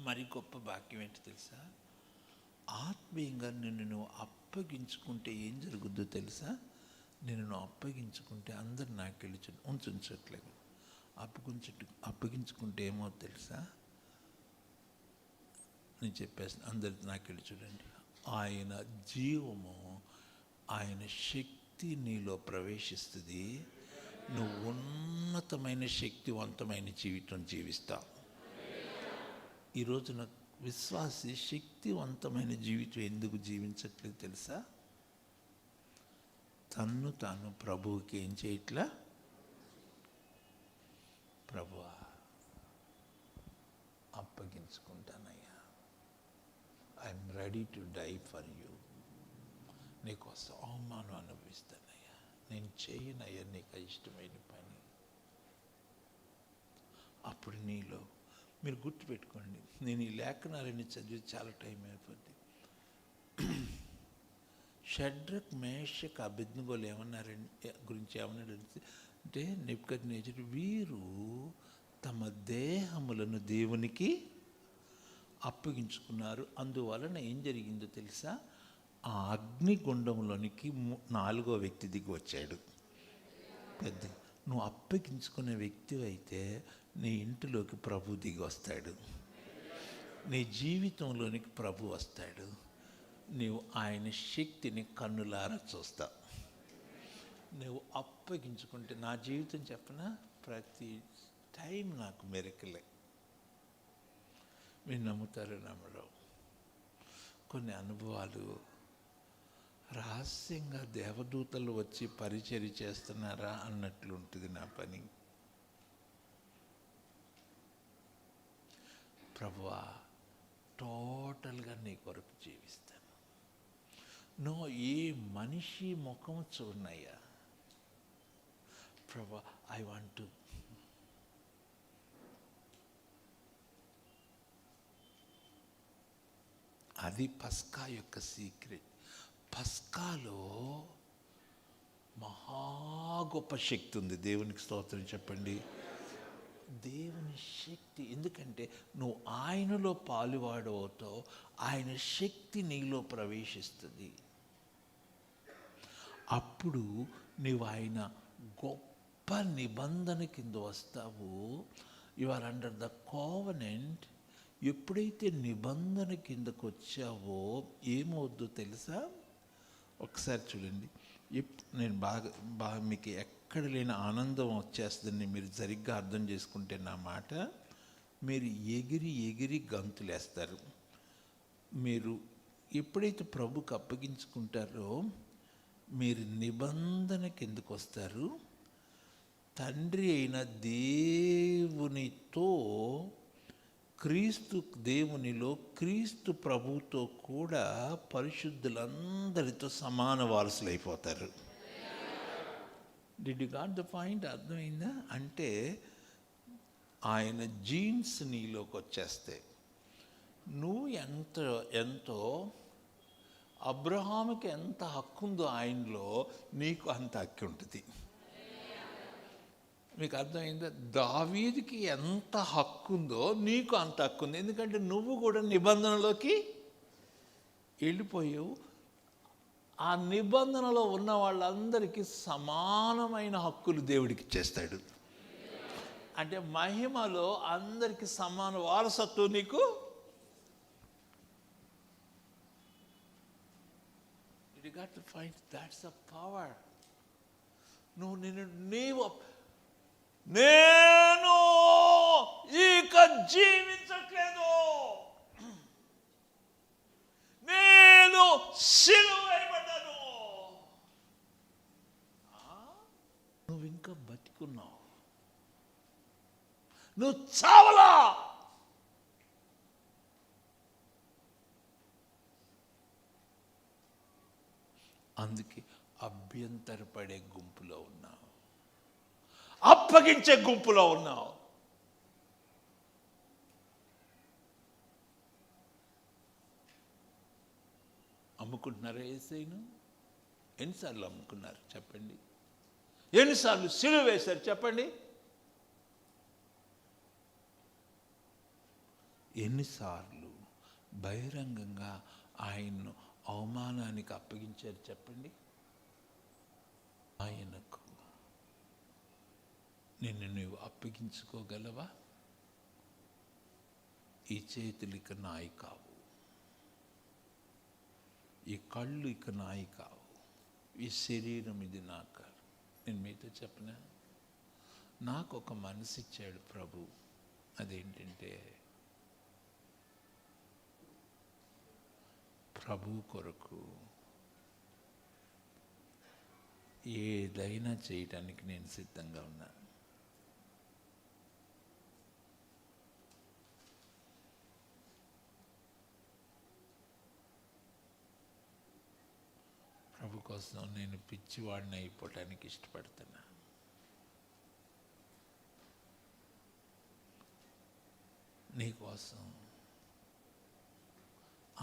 మరి గొప్ప భాగ్యం ఏంటి తెలుసా? ఆత్మీయంగా నువ్వు అప్పగించుకుంటే ఏం జరుగుద్దో తెలుసా? నువ్వు అప్పగించుకుంటే అందరు నాకు వెళ్ళి ఉంచట్లేదు. అప్పగించుకుంటే ఏమో తెలుసా? నేను చెప్పేస్తాను, అందరు నాకు వెళ్ళి చూడండి. ఆయన జీవము, ఆయన శక్తి నీలో ప్రవేశిస్తుంది. నువ్వు ఉన్నతమైన శక్తివంతమైన జీవితం జీవిస్తావు. ఈరోజు నాకు విశ్వాసి శక్తివంతమైన జీవితం ఎందుకు జీవించట్లేదు తెలుసా? తన్ను తాను ప్రభువుకి ఏం చేయట్లా? ప్రభువా అప్పగించుకుంటానయ్యా, I'm ready to die for you. నీకోసం అవమానం అనుభవిస్తానయ్యా, నేను చేయనయ్యా నీకు ఇష్టమైన పని. అప్పుడు నీలో మీరు గుర్తుపెట్టుకోండి, నేను ఈ లేఖనాలన్నీ చదివి చాలా టైం అయిపోద్ది. షడ్రక్ మేషక్ అబేద్నెగోలు ఏమన్నారంటే గురించి ఏమన్నాడంటే అంటే నెబుకద్నెజరు వీరు తమ దేహములను దేవునికి అప్పగించుకున్నారు. అందువలన ఏం జరిగిందో తెలుసా? ఆ అగ్నిగుండంలోనికి 4వ వ్యక్తి దిగి వచ్చాడు. పెద్ద నువ్వు అప్పగించుకునే వ్యక్తి అయితే నీ ఇంటిలోకి ప్రభు దిగి వస్తాడు, నీ జీవితంలోనికి ప్రభు వస్తాడు. నీవు ఆయన శక్తిని కన్నులారా చూస్తావు. నువ్వు అప్పగించుకుంటే, నా జీవితం చెప్పనా, ప్రతి టైం నాకు మెరకలే. మీరు నమ్ముతారో నమ్మరు, కొన్ని అనుభవాలు రహస్యంగా దేవదూతలు వచ్చి పరిచర్య చేస్తున్నారా అన్నట్లు ఉంటుంది నా పని. ప్రభువా, టోటల్గా నీ కొరకు జీవిస్తాను. నువ్వు ఏ మనిషి ముఖం చూడనయ్యా ప్రభువా, ఐ వాంట్ టు. అది పస్కా యొక్క సీక్రెట్. పస్కాలో మహా గొప్ప శక్తి ఉంది. దేవునికి స్తోత్రం చెప్పండి. దేవుని శక్తి, ఎందుకంటే నువ్వు ఆయనలో పాలువాడవుతావు, ఆయన శక్తి నీలో ప్రవేశిస్తుంది. అప్పుడు నువ్వు ఆయన గొప్ప నిబంధన కింద వస్తావు. You are under the covenant. ఎప్పుడైతే నిబంధన కిందకు వచ్చావో ఏమవుద్దో తెలుసా? ఒకసారి చూడండి. నేను బాగా మీకు ఎక్కడ లేని ఆనందం వచ్చేస్తుందని మీరు సరిగ్గా అర్థం చేసుకుంటే నా మాట, మీరు ఎగిరి ఎగిరి గంతులేస్తారు. మీరు ఎప్పుడైతే ప్రభుకు అప్పగించుకుంటారో మీరు నిబంధన కిందకు వస్తారు. తండ్రి అయిన దేవునితో, క్రీస్తు దేవునిలో, క్రీస్తు ప్రభుతో కూడా పరిశుద్ధులందరితో సమాన వారసులు అయిపోతారు. Did you got the point? అర్థమైందా? అంటే ఆయన జీన్స్ నీలోకి వచ్చేస్తే నువ్వు ఎంతో అబ్రహాముకి ఎంత హక్కు ఉందో ఆయనలో, నీకు అంత హక్కు ఉంటుంది. మీకు అర్థమైందా? దావీదుకి ఎంత హక్కు ఉందో నీకు అంత హక్కు ఉంది. ఎందుకంటే నువ్వు కూడా నిబంధనలోకి వెళ్ళిపోయావు. ఆ నిబంధనలో ఉన్న వాళ్ళందరికీ సమానమైన హక్కులు దేవుడికి ఇచ్చేస్తాడు. అంటే మహిమలో అందరికీ సమాన వారసత్వం నీకు. You got to find that's the power. నేను ఇక జీవించట్లేదు, నేను సిలువ వేయబడ్డాను. నువ్వు ఇంకా బతికున్నావు, నువ్వు చావలా. అందుకే అభ్యంతరపడే గుంపులో ఉన్నావు, అప్పగించే గుంపులో ఉన్నావు. అమ్ముకుంటున్నారా యేసయ్యను? ఎన్నిసార్లు అమ్ముకున్నారు చెప్పండి? ఎన్నిసార్లు సిలువ వేశారు చెప్పండి? ఎన్నిసార్లు బహిరంగంగా ఆయన్ను అవమానానికి అప్పగించారు చెప్పండి? ఆయనకు నిన్ను నువ్వు అప్పగించుకోగలవా? ఈ చేతులు ఇక నాయి కావు, ఈ కళ్ళు ఇక నాయి కావు, ఈ శరీరం ఇది నా కాదు. నేను మీతో చెప్పనా, నాకు ఒక మనసు ఇచ్చాడు ప్రభు. అదేంటంటే ప్రభు కొరకు ఏదైనా చేయటానికి నేను సిద్ధంగా ఉన్నాను. ప్రభు కోసం నేను పిచ్చివాడిని అయిపోవటానికి ఇష్టపడుతున్నా. నీకోసం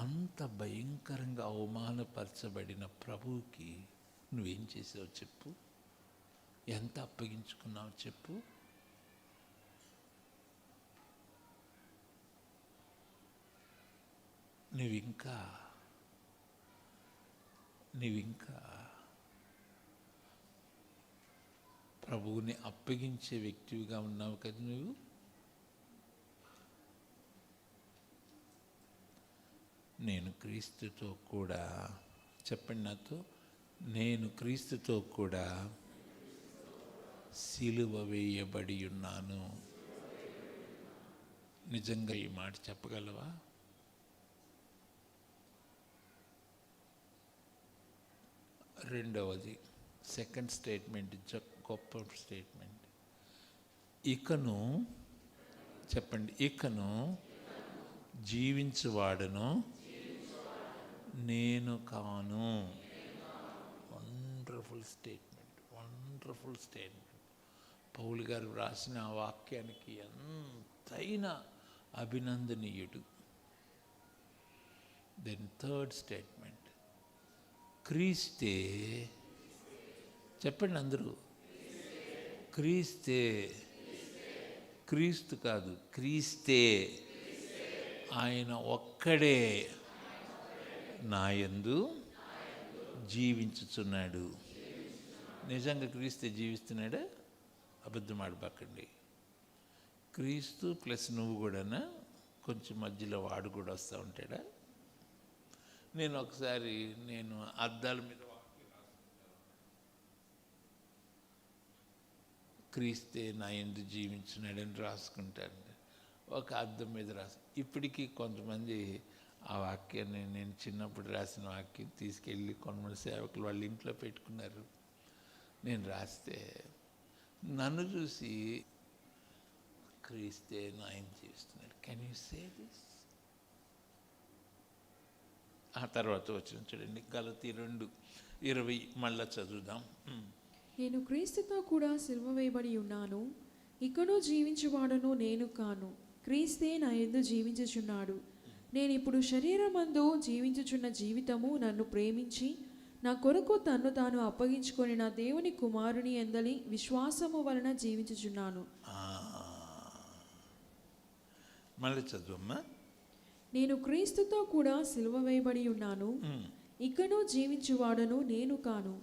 అంత భయంకరంగా అవమానపరచబడిన ప్రభువుకి నువ్వేం చేసావు చెప్పు? ఎంత అప్పగించుకున్నావు చెప్పు? నువ్వింకా ప్రభువుని అప్పగించే వ్యక్తివిగా ఉన్నావు కదా నువ్వు. నేను క్రీస్తుతో కూడా, చెప్పండి నాతో, నేను క్రీస్తుతో కూడా సిలువ వేయబడి ఉన్నాను. నిజంగా ఈ మాట చెప్పగలవా? రెండవది, సెకండ్ స్టేట్మెంట్, గొప్ప స్టేట్మెంట్. ఇకను, చెప్పండి, ఇకను జీవించువాడును నేను కాను. Wonderful statement, wonderful statement. పౌలు గారు రాసిన ఆ వాక్యానికి ఎంతైనా అభినందనీయుడు. దెన్ థర్డ్ స్టేట్మెంట్, క్రీస్తే, చెప్పండి అందరూ, క్రీస్తే, క్రీస్తు కాదు, క్రీస్తే, ఆయన ఒక్కడే నా యందు జీవించుచున్నాడు. నిజంగా క్రీస్తే జీవిస్తున్నాడా? అబద్ధం ఆడబాకండి. క్రీస్తు ప్లస్ నువ్వు కూడానా? కొంచెం మధ్యలో వాడు కూడా వస్తూ ఉంటాడా? నేను ఒకసారి అద్దాల మీద క్రీస్తే నా యందు జీవించున్నాడని రాసుకుంటాను. ఒక అద్దం మీద ఇప్పటికీ కొంతమంది ఆ వాక్యాన్ని, నేను చిన్నప్పుడు రాసిన వాక్యం తీసుకెళ్ళి కొంతమంది సేవకులు వాళ్ళ ఇంట్లో పెట్టుకున్నారు. నేను రాస్తే నన్ను చూసి క్రీస్తే ఆయన జీవిస్తున్నాడు. Can you say this? ఆ తర్వాత వచ్చిన చూడండి, గలతీ 2:20 మళ్ళా చదువుదాం. నేను క్రీస్తుతో కూడా సిలువ వేయబడి ఉన్నాను. ఇకను జీవించువాడను నేను కాను, క్రీస్తే నా యందు జీవించుచున్నాడు. నేను ఇప్పుడు శరీరమందు జీవించుచున్న జీవితము నన్ను ప్రేమించి నా కొరకు తన్ను తాను అప్పగించుకొని నా దేవుని కుమారుని యందలి విశ్వాసము వలన జీవించుచున్నాను. మళ్ళీ చదువమ్మా. నేను క్రీస్తుతో కూడా సిలువ వేయబడి ఉన్నాను. ఇకను జీవించువాడను నేను కాను,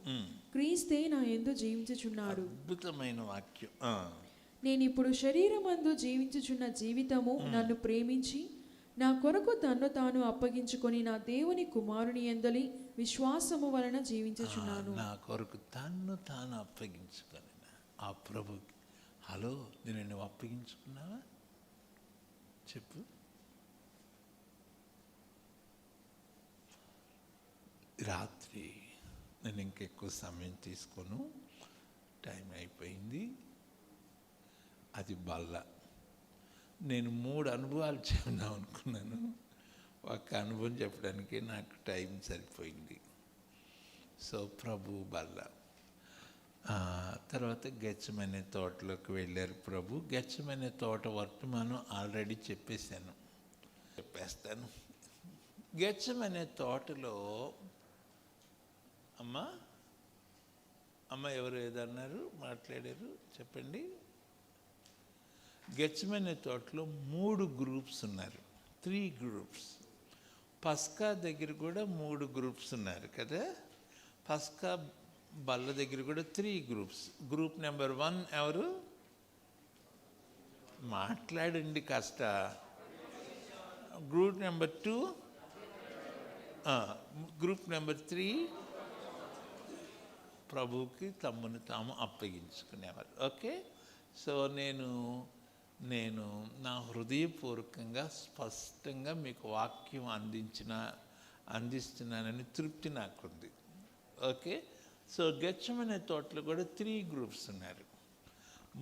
క్రీస్తే నా యందు జీవించుచున్నాడు. అద్భుతమైన వాక్యం. నేను ఇప్పుడు శరీరమందు జీవించుచున్న జీవితము నన్ను ప్రేమించి నా కొరకు తన్ను తాను అప్పగించుకొని నా దేవుని కుమారుని యందలి విశ్వాసము వలన జీవించుచున్నాను. నా కొరకు తన్ను తాను అప్పగించుకొని ఆ ప్రభుకి. హలో, నువ్వు అప్పగించుకున్నావా చెప్పు. రాత్రి నేను ఇంకెక్కువ సమయం తీసుకోను, టైం అయిపోయింది. అది బల్ల. నేను 3 అనుభవాలు చెప్దాం అనుకున్నాను. ఒక అనుభవం చెప్పడానికి నాకు టైం సరిపోయింది. సో ప్రభు బల్ల. తర్వాత గెచ్చమనే తోటలోకి వెళ్ళారు ప్రభు. గెచ్చమనే తోట వర్తమానం ఆల్రెడీ చెప్పేస్తాను. గెచ్చమనే తోటలో అమ్మ ఎవరు ఏదన్నారు మాట్లాడారు చెప్పండి. గెచ్చమనే తోటలో 3 గ్రూప్స్ ఉన్నారు, 3 గ్రూప్స్. పస్కా దగ్గర కూడా 3 గ్రూప్స్ ఉన్నారు కదా. పస్కా బల్ల దగ్గర కూడా 3 గ్రూప్స్. గ్రూప్ నెంబర్ 1 ఎవరు? మాట్లాడండి కాస్త. గ్రూప్ నెంబర్ 2, గ్రూప్ నెంబర్ 3 ప్రభువుకి తమ్మును తాము అప్పగించుకునేవారు. ఓకే. సో నేను నా హృదయపూర్వకంగా స్పష్టంగా మీకు వాక్యం అందిస్తున్నానని తృప్తి నాకుంది. ఓకే. సో గెచ్చమనే తోటలో కూడా 3 గ్రూప్స్ ఉన్నారు.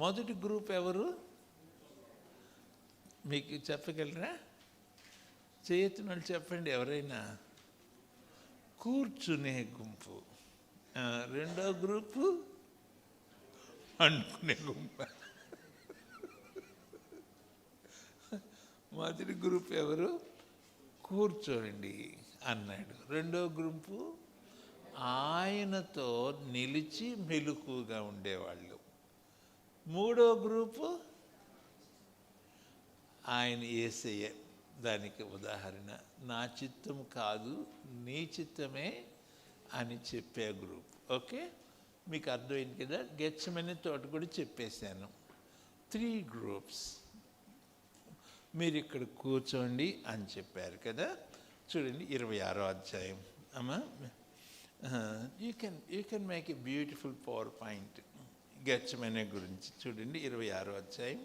మొదటి గ్రూప్ ఎవరు మీకు చెప్పగలరా? చేతున్నట్టు చెప్పండి ఎవరైనా. కూర్చునే గుంపు. రెండో గ్రూపు అనుకునే గుంపు. మొదటి గ్రూప్ ఎవరు? కూర్చోండి అన్నాడు. రెండో గ్రూపు ఆయనతో నిలిచి మెలకుగా ఉండేవాళ్ళు. మూడో గ్రూపు ఆయన యేసయ్య. దానికి ఉదాహరణ నా చిత్తం కాదు నీ చిత్తమే అని చెప్పే గ్రూప్. ఓకే, మీకు అర్థమైంది కదా. గెత్సెమనే తోట కూడా చెప్పేశాను. 3 గ్రూప్స్. మీరు ఇక్కడ కూర్చోండి అని చెప్పారు కదా. చూడండి 26వ అధ్యాయం. అమ్మా, you can make a beautiful power point Gethsemane గురించి. చూడండి 26వ అధ్యాయం.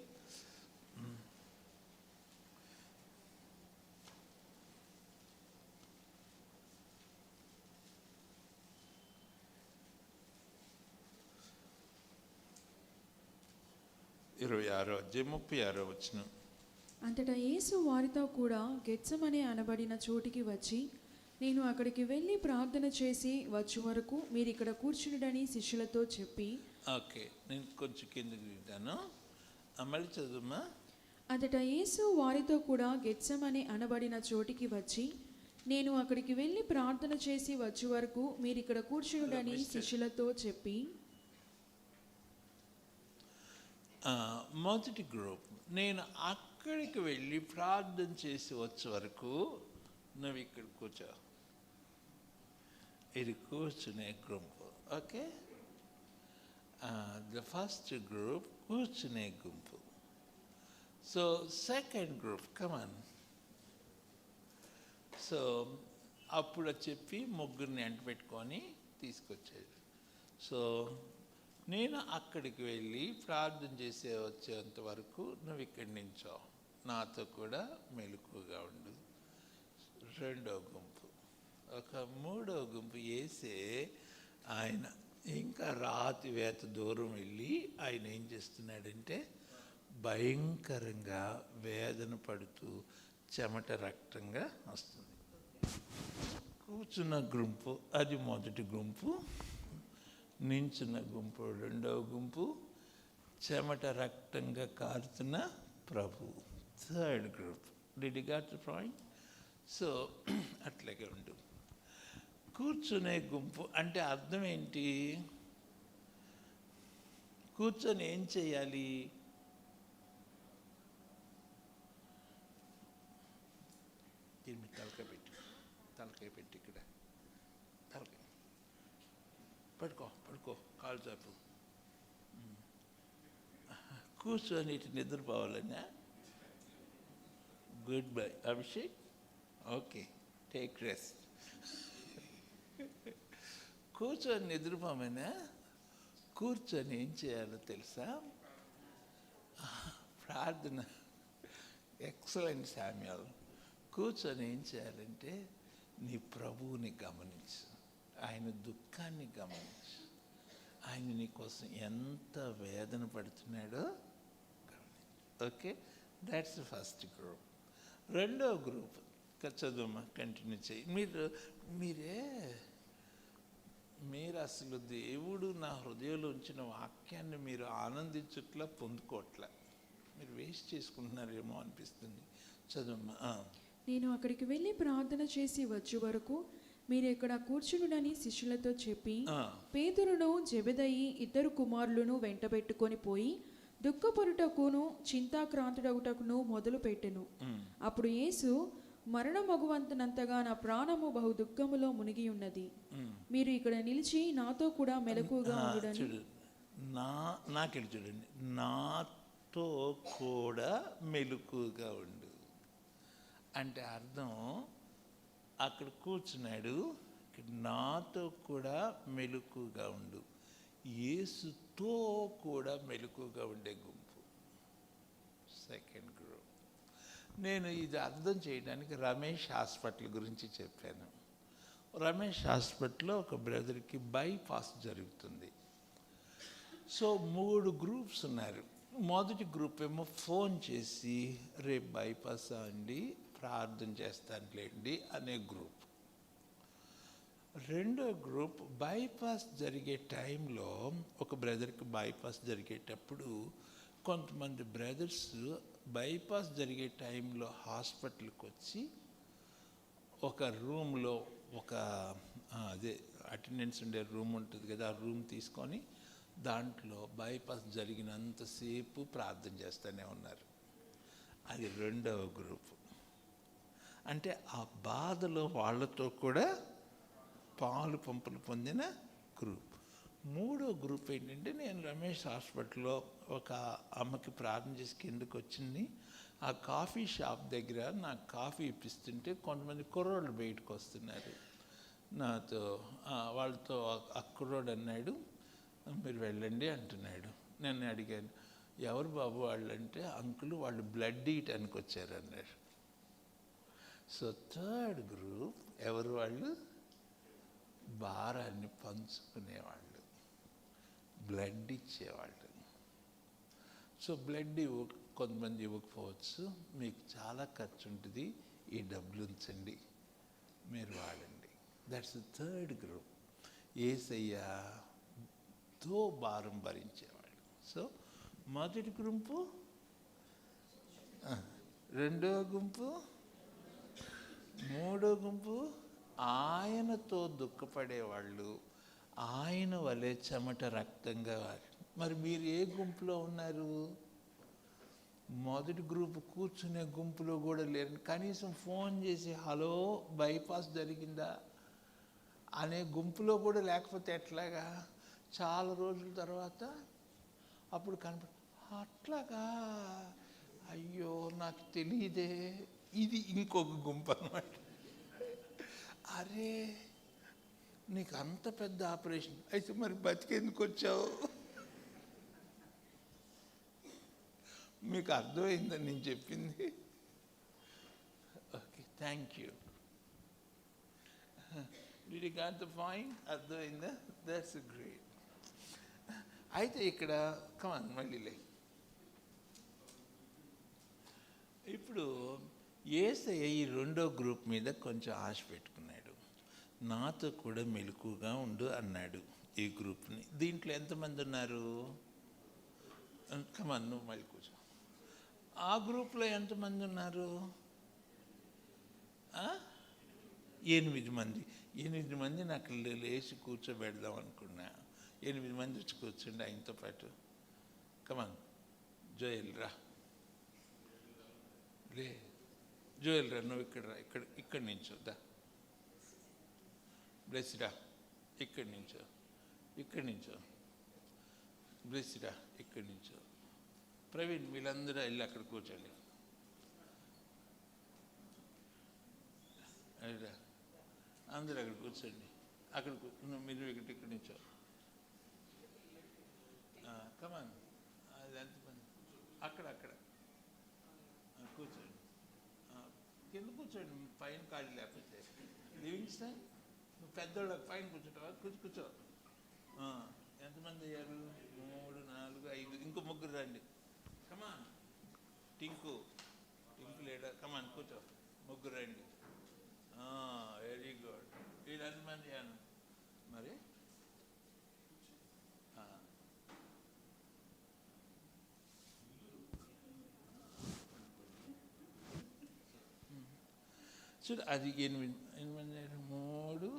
అధ్యాయం 36వ వచనం. అంతటా యేసు వారితో కూడా గెత్సెమనే అనబడిన చోటికి వచ్చి, నేను అక్కడికి వెళ్ళి ప్రార్థన చేసి వచ్చు వరకు మీరు ఇక్కడ కూర్చునుడని శిష్యులతో చెప్పి. ఓకే, నేను కొంచెం కిందకి వింటాను. మళ్ళీ చదువుమా. అంతటా యేసు వారితో కూడా గెత్సెమనే అనబడిన చోటికి వచ్చి, నేను అక్కడికి వెళ్ళి ప్రార్థన చేసి వచ్చు వరకు మీరు ఇక్కడ కూర్చునుడని శిష్యులతో చెప్పి. మొదటి గ్రూప్, నేను అక్కడికి వెళ్ళి ప్రార్థన చేసి వచ్చే వరకు నువ్వు ఇక్కడ కూర్చో. ఇది కూర్చునే గుంపు. ఓకే, ద ఫస్ట్ గ్రూప్ కూర్చునే గుంపు. సో సెకండ్ గ్రూప్ కమాన్. సో అప్పుడు చెప్పి ముగ్గురిని ఎంట పెట్టుకొని తీసుకొచ్చాడు. సో నేను అక్కడికి వెళ్ళి ప్రార్థన చేసే వచ్చేంత వరకు నువ్వు ఇక్కడి నుంచో నాతో కూడా మెలకుగా ఉండు. రెండో గుంపు. ఒక మూడో గుంపు వేసే ఆయన ఇంకా రాతి వేత దూరం వెళ్ళి ఆయన ఏం చేస్తున్నాడంటే భయంకరంగా వేదన పడుతూ చెమట రక్తంగా వస్తుంది. కూర్చున్న గుంపు అది మొదటి గుంపు. నించున్న గుంపు రెండవ గుంపు. చెమట రక్తంగా కారుతున్న ప్రభు third group. Did you get the point? So అట్లాగే ఉండు. కూర్చునే గుంపు అంటే అర్థం ఏంటి? కూర్చొని ఏం చేయాలి? దీన్ని తలకాయ పెట్టి ఇక్కడ తలకాయ పడుకో కాలు చాపు. కూర్చొని ఇటు నిద్రపోవాలన్నా? Goodbye Abhishek. Okay, take rest. కూర్చొని నిద్రపోమన్నా? కూర్చొని ఏం చేయాలో తెలుసా? ప్రార్థన. Excellent Samuel. కూర్చొని ఏం చేయాలంటే నీ ప్రభువుని గమనించు, ఆయన దుఃఖాన్ని గమనించు, ఆయన నీ కోసం ఎంత వేదన పడుతున్నాడో గమనించు. Okay, that's the first group. రెండో గ్రూప్ చదువుమా, కంటిన్యూ చేయి. మీరు అసలు దేవుడు నా హృదయంలో ఉంచిన వాక్యాన్ని మీరు ఆనందించట్లా, పొందుకోవట్లా. మీరు వేస్ట్ చేసుకుంటున్నారేమో అనిపిస్తుంది. చదువుమా. నేను అక్కడికి వెళ్ళి ప్రార్థన చేసి వచ్చే వరకు మీరు ఇక్కడ కూర్చునుడని శిష్యులతో చెప్పి, పేతురును జెబెదయి 2 కుమారులను వెంటబెట్టుకొని పోయి దుఃఖపరుటకును చింతాక్రాంతుడగుటకును మొదలు పెట్టెను. అప్పుడు యేసు, మరణమగువంతనంతగా నా ప్రాణము బహు దుఃఖములో మునిగి ఉన్నది. మీరు ఇక్కడ నిలిచి నాతో కూడా మెలకుగా ఉండుడని. నాకెళ్ళి చూడండి, నాతో కూడా మెలకుగా ఉండు అంటే అర్థం అక్కడ కూర్చున్నాడు, ఇక్కడ నాతో కూడా మెలకుగా ఉండు. యేసుతో కూడా మెలకుగా ఉండే గుంపు సెకండ్ గ్రూప్. నేను ఇది అర్థం చేయడానికి రమేష్ హాస్పిటల్ గురించి చెప్పాను. రమేష్ హాస్పిటల్లో ఒక బ్రదర్కి బైపాస్ జరుగుతుంది. సో 3 గ్రూప్స్ ఉన్నారు. మొదటి గ్రూప్ ఏమో ఫోన్ చేసి రేపు బైపాస్ అండి ప్రార్థన చేస్తానులేండి అనే గ్రూప్. రెండో గ్రూప్ బైపాస్ జరిగే టైంలో, ఒక బ్రదర్కి బైపాస్ జరిగేటప్పుడు కొంతమంది బ్రదర్స్ బైపాస్ జరిగే టైంలో హాస్పిటల్కి వచ్చి ఒక రూమ్లో అదే అటెండెన్స్ ఉండే రూమ్ ఉంటుంది కదా, ఆ రూమ్ తీసుకొని దాంట్లో బైపాస్ జరిగినంతసేపు ప్రార్థన చేస్తూనే ఉన్నారు. అది రెండవ గ్రూపు. అంటే ఆ బాధలో వాళ్ళతో కూడా పాలు పంపులు పొందిన గ్రూప్. మూడో గ్రూప్ ఏంటంటే, నేను రమేష్ హాస్పిటల్లో ఒక అమ్మకి ప్రార్థన చేసి కిందకు వచ్చింది. ఆ కాఫీ షాప్ దగ్గర నాకు కాఫీ ఇప్పిస్తుంటే కొంతమంది కుర్రోళ్ళు బయటకు వస్తున్నారు. నాతో వాళ్ళతో ఆ కుర్రోడు అన్నాడు, మీరు వెళ్ళండి అంటున్నాడు. నేను అడిగాను, ఎవరు బాబు వాళ్ళు అంటే, అంకుల్ వాళ్ళు బ్లడ్ ఇవ్వటానికి వచ్చారు అన్నారు. సో థర్డ్ గ్రూప్ ఎవరు? వాళ్ళు భారాన్ని పంచుకునేవాళ్ళు, బ్లడ్ ఇచ్చేవాళ్ళు. సో బ్లడ్ కొంతమంది ఇవ్వకపోవచ్చు, మీకు చాలా ఖర్చు ఉంటుంది, ఈ డబ్బులు ఉంచండి, మీరు వాడండి. That's the third group. యేసయ్యతో భారం భరించేవాళ్ళు. సో మొదటి గుంపు, రెండో గుంపు, మూడో గుంపు ఆయనతో దుఃఖపడేవాళ్ళు, ఆయన వలె చెమట రక్తంగా. మరి మీరు ఏ గుంపులో ఉన్నారు? మొదటి గ్రూపు కూర్చునే గుంపులో కూడా లేరు. కనీసం ఫోన్ చేసి హలో బైపాస్ జరిగిందా అనే గుంపులో కూడా లేకపోతే ఎట్లాగా? చాలా రోజుల తర్వాత అప్పుడు అట్లాగా, అయ్యో నాకు తెలియదే. ఇది ఇంకొక గుంపు అన్నమాట. అరే నీకు అంత పెద్ద ఆపరేషన్ అయితే మరి బతికేందుకు వచ్చావు? మీకు అర్థమైందని నేను చెప్పింది? Okay, thank you. Did you got the point? అర్థమైందా? That's great. అయితే ఇక్కడ కమాన్ మళ్ళీ ఇప్పుడు యేసయ్య ఈ రెండో గ్రూప్ మీద కొంచెం ఆశ పెట్టుకున్నాడు. నాతో కూడా మెలకుగా ఉండు అన్నాడు ఈ గ్రూప్ని. దీంట్లో ఎంతమంది ఉన్నారు? కమాన్, నువ్వు మళ్ళీ కూర్చో. ఆ గ్రూప్లో ఎంతమంది ఉన్నారు? 8 మంది. 8 మంది నాకు లేచి కూర్చోబెడదాం అనుకున్నా. 8 మంది వచ్చి కూర్చుండి ఆయనతో పాటు. కమాన్ జోయల్ రా, లే జోయల్ రా, నువ్వు ఇక్కడ రా, ఇక్కడ నించోద్దా. బ్లెస్ రా, ఇక్కడి నుంచో. బ్లెస్ రా, ఇక్కడి నుంచో. ప్రవీణ్, వీళ్ళందరూ వెళ్ళి అక్కడ కూర్చోండి. అడిరా, అందరూ అక్కడ కూర్చోండి. అక్కడ మీరు ఇక్కడ నుంచో. కమాన్, అది ఎంతమంది? అక్కడ కూర్చోండి. కింద కూర్చోండి, పైన ఖాళీ లేకపోతే. లివింగ్స్టన్, నువ్వు పెద్దోళ్ళకి పైన కూర్చుంటావా? కూర్చో. ఎంతమంది అయ్యారు? 3, 4, 5, ఇంకో 3 రండి. కమాన్. టింకు లేడా? కమాన్ కూర్చో. 3 రండి. Very good. వీళ్ళు ఎంతమంది అయ్యాను మరి? చూడు, అది 8 3 3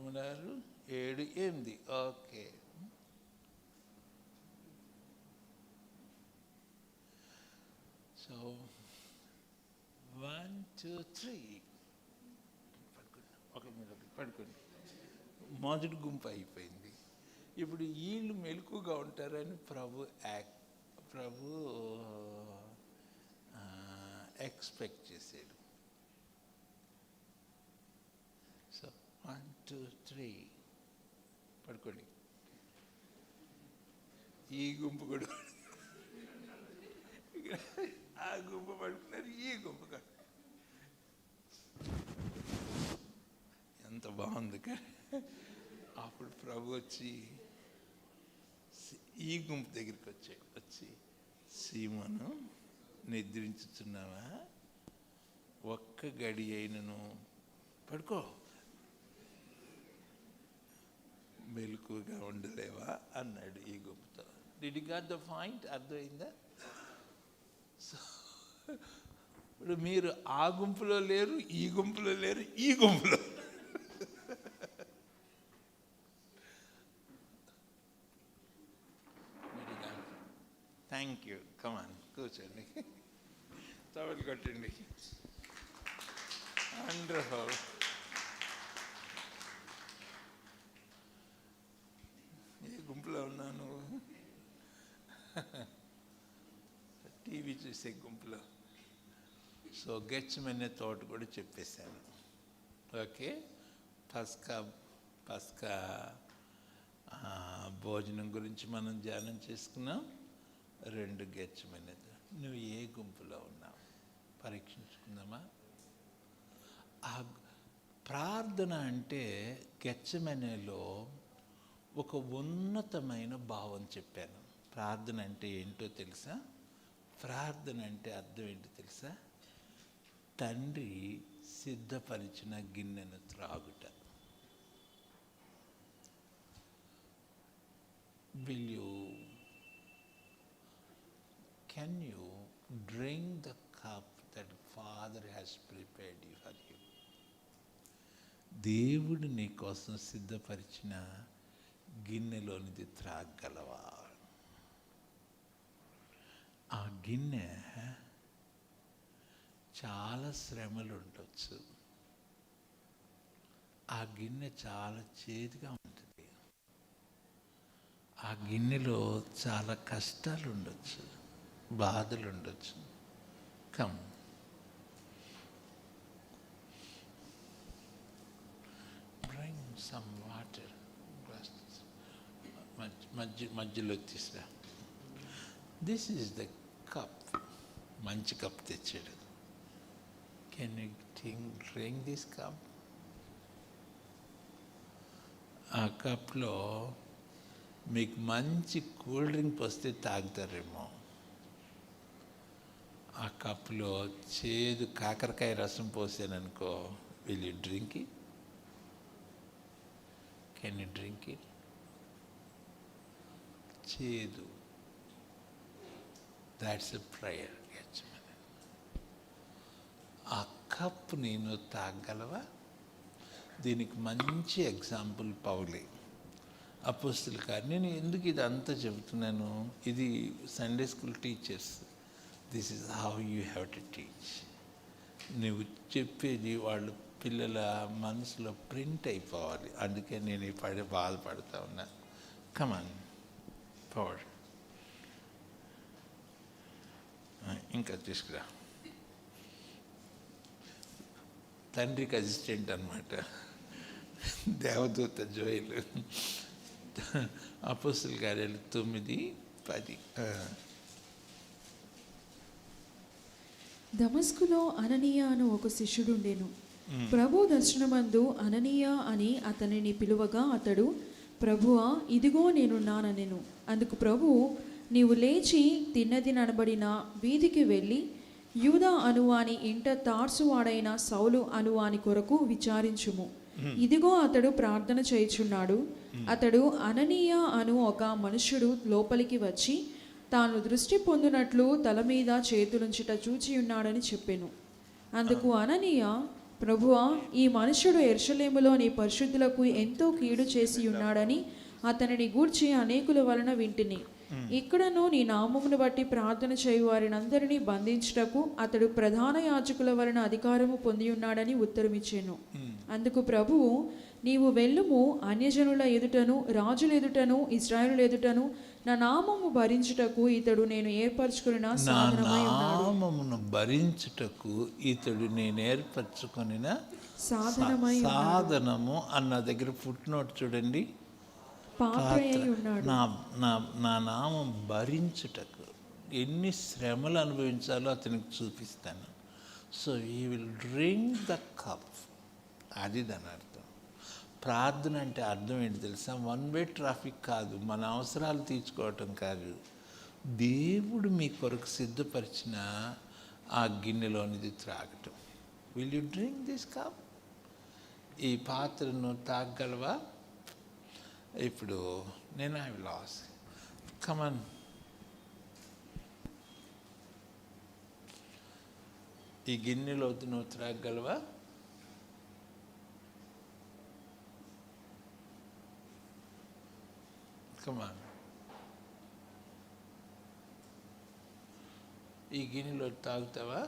6 7 8. ఓకే. సో 1 2 3 పడుకోండి. మొదటి గుంపు అయిపోయింది. ఇప్పుడు వీళ్ళు మెలకుగా ఉంటారని ప్రభు ఎక్స్పెక్ట్ చేశాడు. సో 1 2 3 పడుకోండి. ఈ గుంపు కూడా ఆ గుంపు పడుకున్నారు, ఈ గుంపు కాదు. ఎంత బాగుంది కదా. అప్పుడు ప్రభు వచ్చి ఈ గుంపు దగ్గరికి వచ్చి, సీమోను నిద్రించుతున్నావా? ఒక్క గడి అయినను పడుకో, మెలకుగా ఉండలేవా అన్నాడు ఈ గుంపుతో. Did you got the point? అర్థమైందా? సో ఇప్పుడు మీరు ఆ గుంపులో లేరు, ఈ గుంపులో లేరు, ఈ గుంపులో. Thank you. కమాన్, కూర్చోండి, తవలు కొట్టండి. వండర్ఫుల్. ఏ గుంపులో ఉన్నాను? టీవీ చూసే గుంపులో. సో గెచ్చమనే తోట కూడా చెప్పేశాను. ఓకే, పస్కా భోజనం గురించి మనం ధ్యానం చేసుకున్నాం. 2 గెచ్చమనే. నువ్వు ఏ గుంపులో ఉన్నావు పరీక్షించుకుందామా? ఆ ప్రార్థన అంటే గెచ్చమనేలో ఒక ఉన్నతమైన భావం చెప్పాను. ప్రార్థన అంటే ఏంటో తెలుసా? ప్రార్థన అంటే అర్థం ఏంటో తెలుసా? తండ్రి సిద్ధపరిచిన గిన్నెను త్రాగుట. Can you drink the cup that Father has prepared you for you? దేవుడు నీ కోసం సిద్ధపరిచిన గిన్నెలోనిది త్రాగలవా? ఆ గిన్నె చాలా శ్రమలు ఉండొచ్చు, ఆ గిన్నె చాలా చేదుగా ఉంటుంది, ఆ గిన్నెలో చాలా కష్టాలు ఉండొచ్చు, బాధలు ఉండొచ్చు. కమ్, బ్రింగ్ సమ్ వాటర్, మధ్యలో తీసురా. This is the cup. మంచి కప్ తెచ్చాడు. Can you drink this cup? ఆ కప్లో మీకు మంచి కూల్ డ్రింక్ వస్తే తాగుతారేమో. ఆ కప్లో చేదు కాకరకాయ రసం పోసాననుకో, will you drink it? Can you drink it? చేదు, దాట్స్ ఎ ప్రేయర్. ఆ కప్ నేను తాగలవా? దీనికి మంచి ఎగ్జాంపుల్ పౌలే, అపోస్తలుల కార్యం. నేను ఎందుకు ఇది అంతా చెబుతున్నాను? ఇది Sunday school teachers, this is how you have to teach. నువ్వు చెప్పేది వాళ్ళ పిల్లల మనసులో ప్రింట్ అయిపోవాలి. అందుకే నేను ఈ బాధపడుతూ ఉన్నా. కమాన్ ఫార్వర్డ్. ఇంకా తీసుకురా. తండ్రికి అసిస్టెంట్ అన్నమాట, దేవదూత జోయల్. అపోస్తలుల కార్యాలు 9:10. దమస్కులో అననీయ అను ఒక శిష్యుడుండెను. ప్రభు దర్శనమందు అననీయ అని అతనిని పిలువగా అతడు, ప్రభువా, ఇదిగో నేనున్నానెను. అందుకు ప్రభువు, నీవు లేచి తిన్నది ననబడిన వీధికి వెళ్ళి యూదా అనువాని ఇంట తార్సువాడైన సౌలు అనువాని కొరకు విచారించుము. ఇదిగో అతడు ప్రార్థన చేయుచున్నాడు. అతడు అననీయ అను ఒక మనుష్యుడు లోపలికి వచ్చి తాను దృష్టి పొందినట్లు తల మీద చేతులుంచుట చూచి ఉన్నాడని చెప్పెను. అందుకు అననీయ, ప్రభువా, ఈ మనుష్యుడు యెరూషలేములో నీ పరిశుద్ధులకు ఎంతో కీడు చేసి ఉన్నాడని అతనిని గూర్చి అనేకుల వలన వింటిని. ఇక్కడను నీ నామమును బట్టి ప్రార్థన చేయు వారిని అందరినీ బంధించుటకు అతడు ప్రధాన యాజకుల వలన అధికారము పొంది ఉన్నాడని ఉత్తరమిచ్చాను. అందుకు ప్రభువు, నీవు వెళ్ళుము, అన్యజనుల ఎదుటను రాజుల ఎదుటను ఇశ్రాయేలుల ఎదుటను నా నామము భరించుటకు ఇతడు నేను ఏర్పరచుకున్న నామమును భరించుటకు ఇతడు నేను ఏర్పరచుకున్న సాధనము అన్న దగ్గర ఫుట్ నోట్ చూడండి. నా నామం భరించుటకు ఎన్ని శ్రమలు అనుభవించాలో అతనికి చూపిస్తాను. సో ఈ విల్ డ్రింక్ ద కప్. అది దాని అర్థం. ప్రార్థన అంటే అర్థం ఏంటి తెలుసా? 1 వే ట్రాఫిక్ కాదు, మన అవసరాలు తీర్చుకోవటం కాదు. దేవుడు మీ కొరకు సిద్ధపరిచిన ఆ గిన్నెలోనిది త్రాగటం. Will you drink this cup? ఈ పాత్రను తాగలవా? ఇప్పుడు నేను ఐ లాస్ కమన్. ఈ గిన్నెలో నువ్వు త్రాగలవా? కమాన్. ఈ గిన్నెలో తాగుతావా?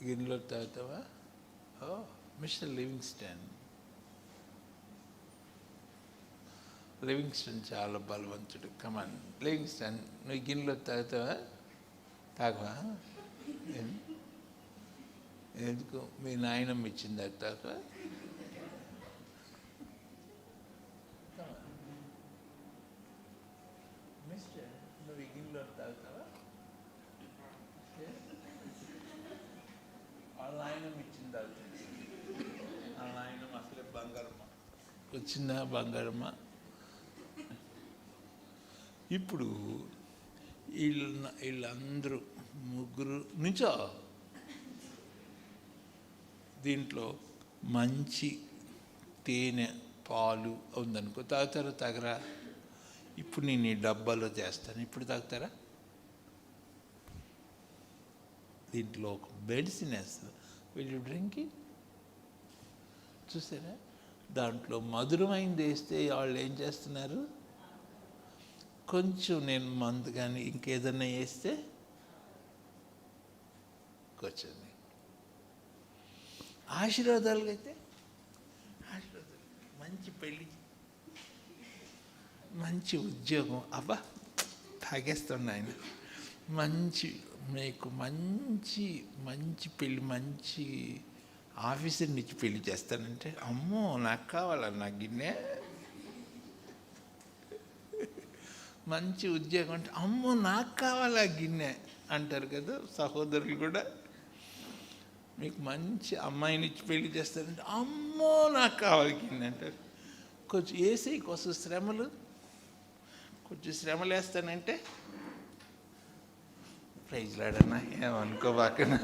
గిన్నెలో తాగుతావా? ఓ మిస్టర్ లివింగ్స్టన్ చాలా బలవంతుడు. కమాన్ లివింగ్స్టన్, నువ్వు గిన్నెలో తాగుతావా? తాగవా? ఎందుకు? మీ నాయనమ్మ ఇచ్చింది అది తాగవా? మిస్టర్, నువ్వు ఈ గిన్నెలో తాగుతావా? వాళ్ళ నాయనమ్మ ఇచ్చింది తాగుతుంది. వాళ్ళ నాయనమ్మ అసలే బంగారమ్మ, వచ్చిందా బంగారమ్మ? ఇప్పుడు వీళ్ళందరూ ముగ్గురు నుంచో దీంట్లో మంచి తేనె పాలు ఉందనుకో, తాగుతారా తాగరా? ఇప్పుడు నేను ఈ డబ్బాలో చేస్తాను, ఇప్పుడు తాగుతారా? దీంట్లో ఒక మెడిసిన్ వేస్తుంది, వీళ్ళు డ్రింక్ ఇట్. చూసారా? దాంట్లో మధురమైంది వేస్తే వాళ్ళు ఏం చేస్తున్నారు? కొంచెం నేను మందు కానీ ఇంకేదన్నా వేస్తే కూర్చొని ఆశీర్వాదాలు అయితే ఆశీర్వాదాలు, మంచి పెళ్ళి, మంచి ఉద్యోగం, అబ్బా తాగేస్తాడు ఆయన, మంచి మీకు మంచి మంచి పెళ్ళి, మంచి ఆఫీసర్ని ఇచ్చి పెళ్ళి చేస్తానంటే, అమ్మో నాకు కావాలా నా గిన్నె. మంచి ఉద్యోగం అంటే, అమ్మో నాకు కావాలా గిన్నె అంటారు కదా సహోదరులు కూడా. మీకు మంచి అమ్మాయిని ఇచ్చి పెళ్లి చేస్తారంటే, అమ్మో నాకు కావాలి గిన్నె అంటారు. కొంచెం వేసే కోసం శ్రమలు, కొంచెం శ్రమలు వేస్తానంటే, ప్రైజ్ లాడన్నా ఏమనుకోబాకన్నా.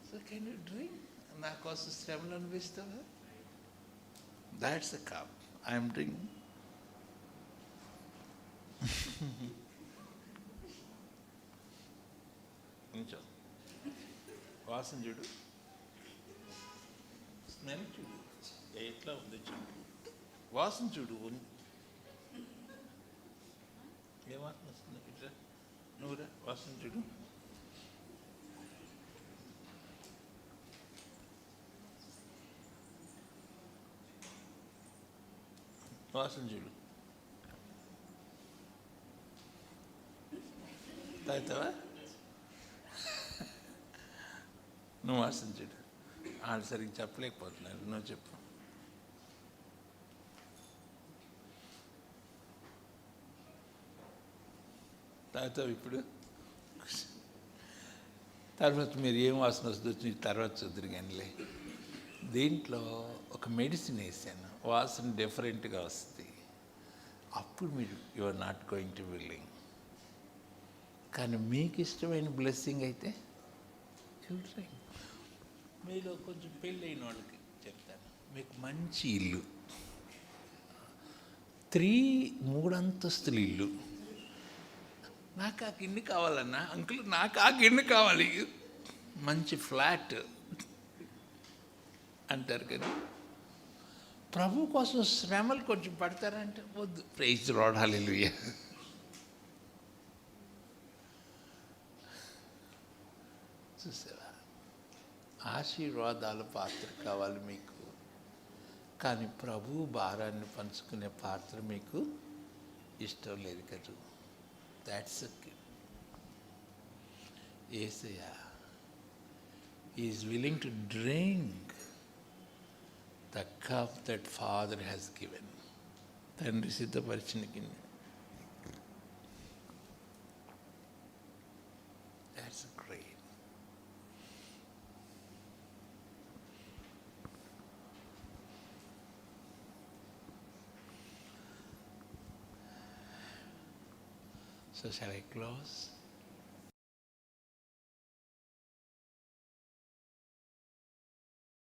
So can you drink? నా కోసం శ్రమలు అనిపిస్తావా? That's a cup I'm drinking. కొంచెం వాసన చూడు, స్మెల్ చూడు, ఎట్లా ఉంది చూడు, వాసన చూడు, ఏ వాసన వస్తుంది? ఇట్లా నువ్వురా, వాసన చూడు. వాసన చూడు, తాగుతావా? నువ్వు వాసన చూడు. వాళ్ళు సరిగ్గా చెప్పలేకపోతున్నారు, నువ్వు చెప్పు. తాగుతావు ఇప్పుడు? తర్వాత మీరు ఏం వాసన వస్తుందో తర్వాత చూద్దరు కానీలే. దీంట్లో ఒక మెడిసిన్ వేసాను, వాసన డిఫరెంట్గా వస్తుంది. అప్పుడు మీరు you are not going to willing. కానీ మీకు ఇష్టమైన బ్లెస్సింగ్ అయితే చూడండి. మీలో కొంచెం పెళ్ళైన వాళ్ళకి చెప్తాను, మీకు మంచి ఇల్లు, 3 అంతస్తుల ఇల్లు. నాకు ఆ గిన్నె కావాలన్నా, అంకుల్ నాకు ఆ గిన్నె కావాలి, మంచి ఫ్లాట్ అంటారు కదా. ప్రభు కోసం శ్రమలు కొంచెం పడతారంటే వద్దు. ప్రైజ్ లార్డ్, హల్లెలూయా. చూసారా? ఆశీర్వాదాల పాత్ర కావాలి మీకు, కానీ ప్రభు భారాన్ని పంచుకునే పాత్ర మీకు ఇష్టం లేదు కదా. That's Yesayya is willing to drink the cup that father has given. తండ్రి సిద్ధపరిచిన గిన్నె. That's great. So shall I close?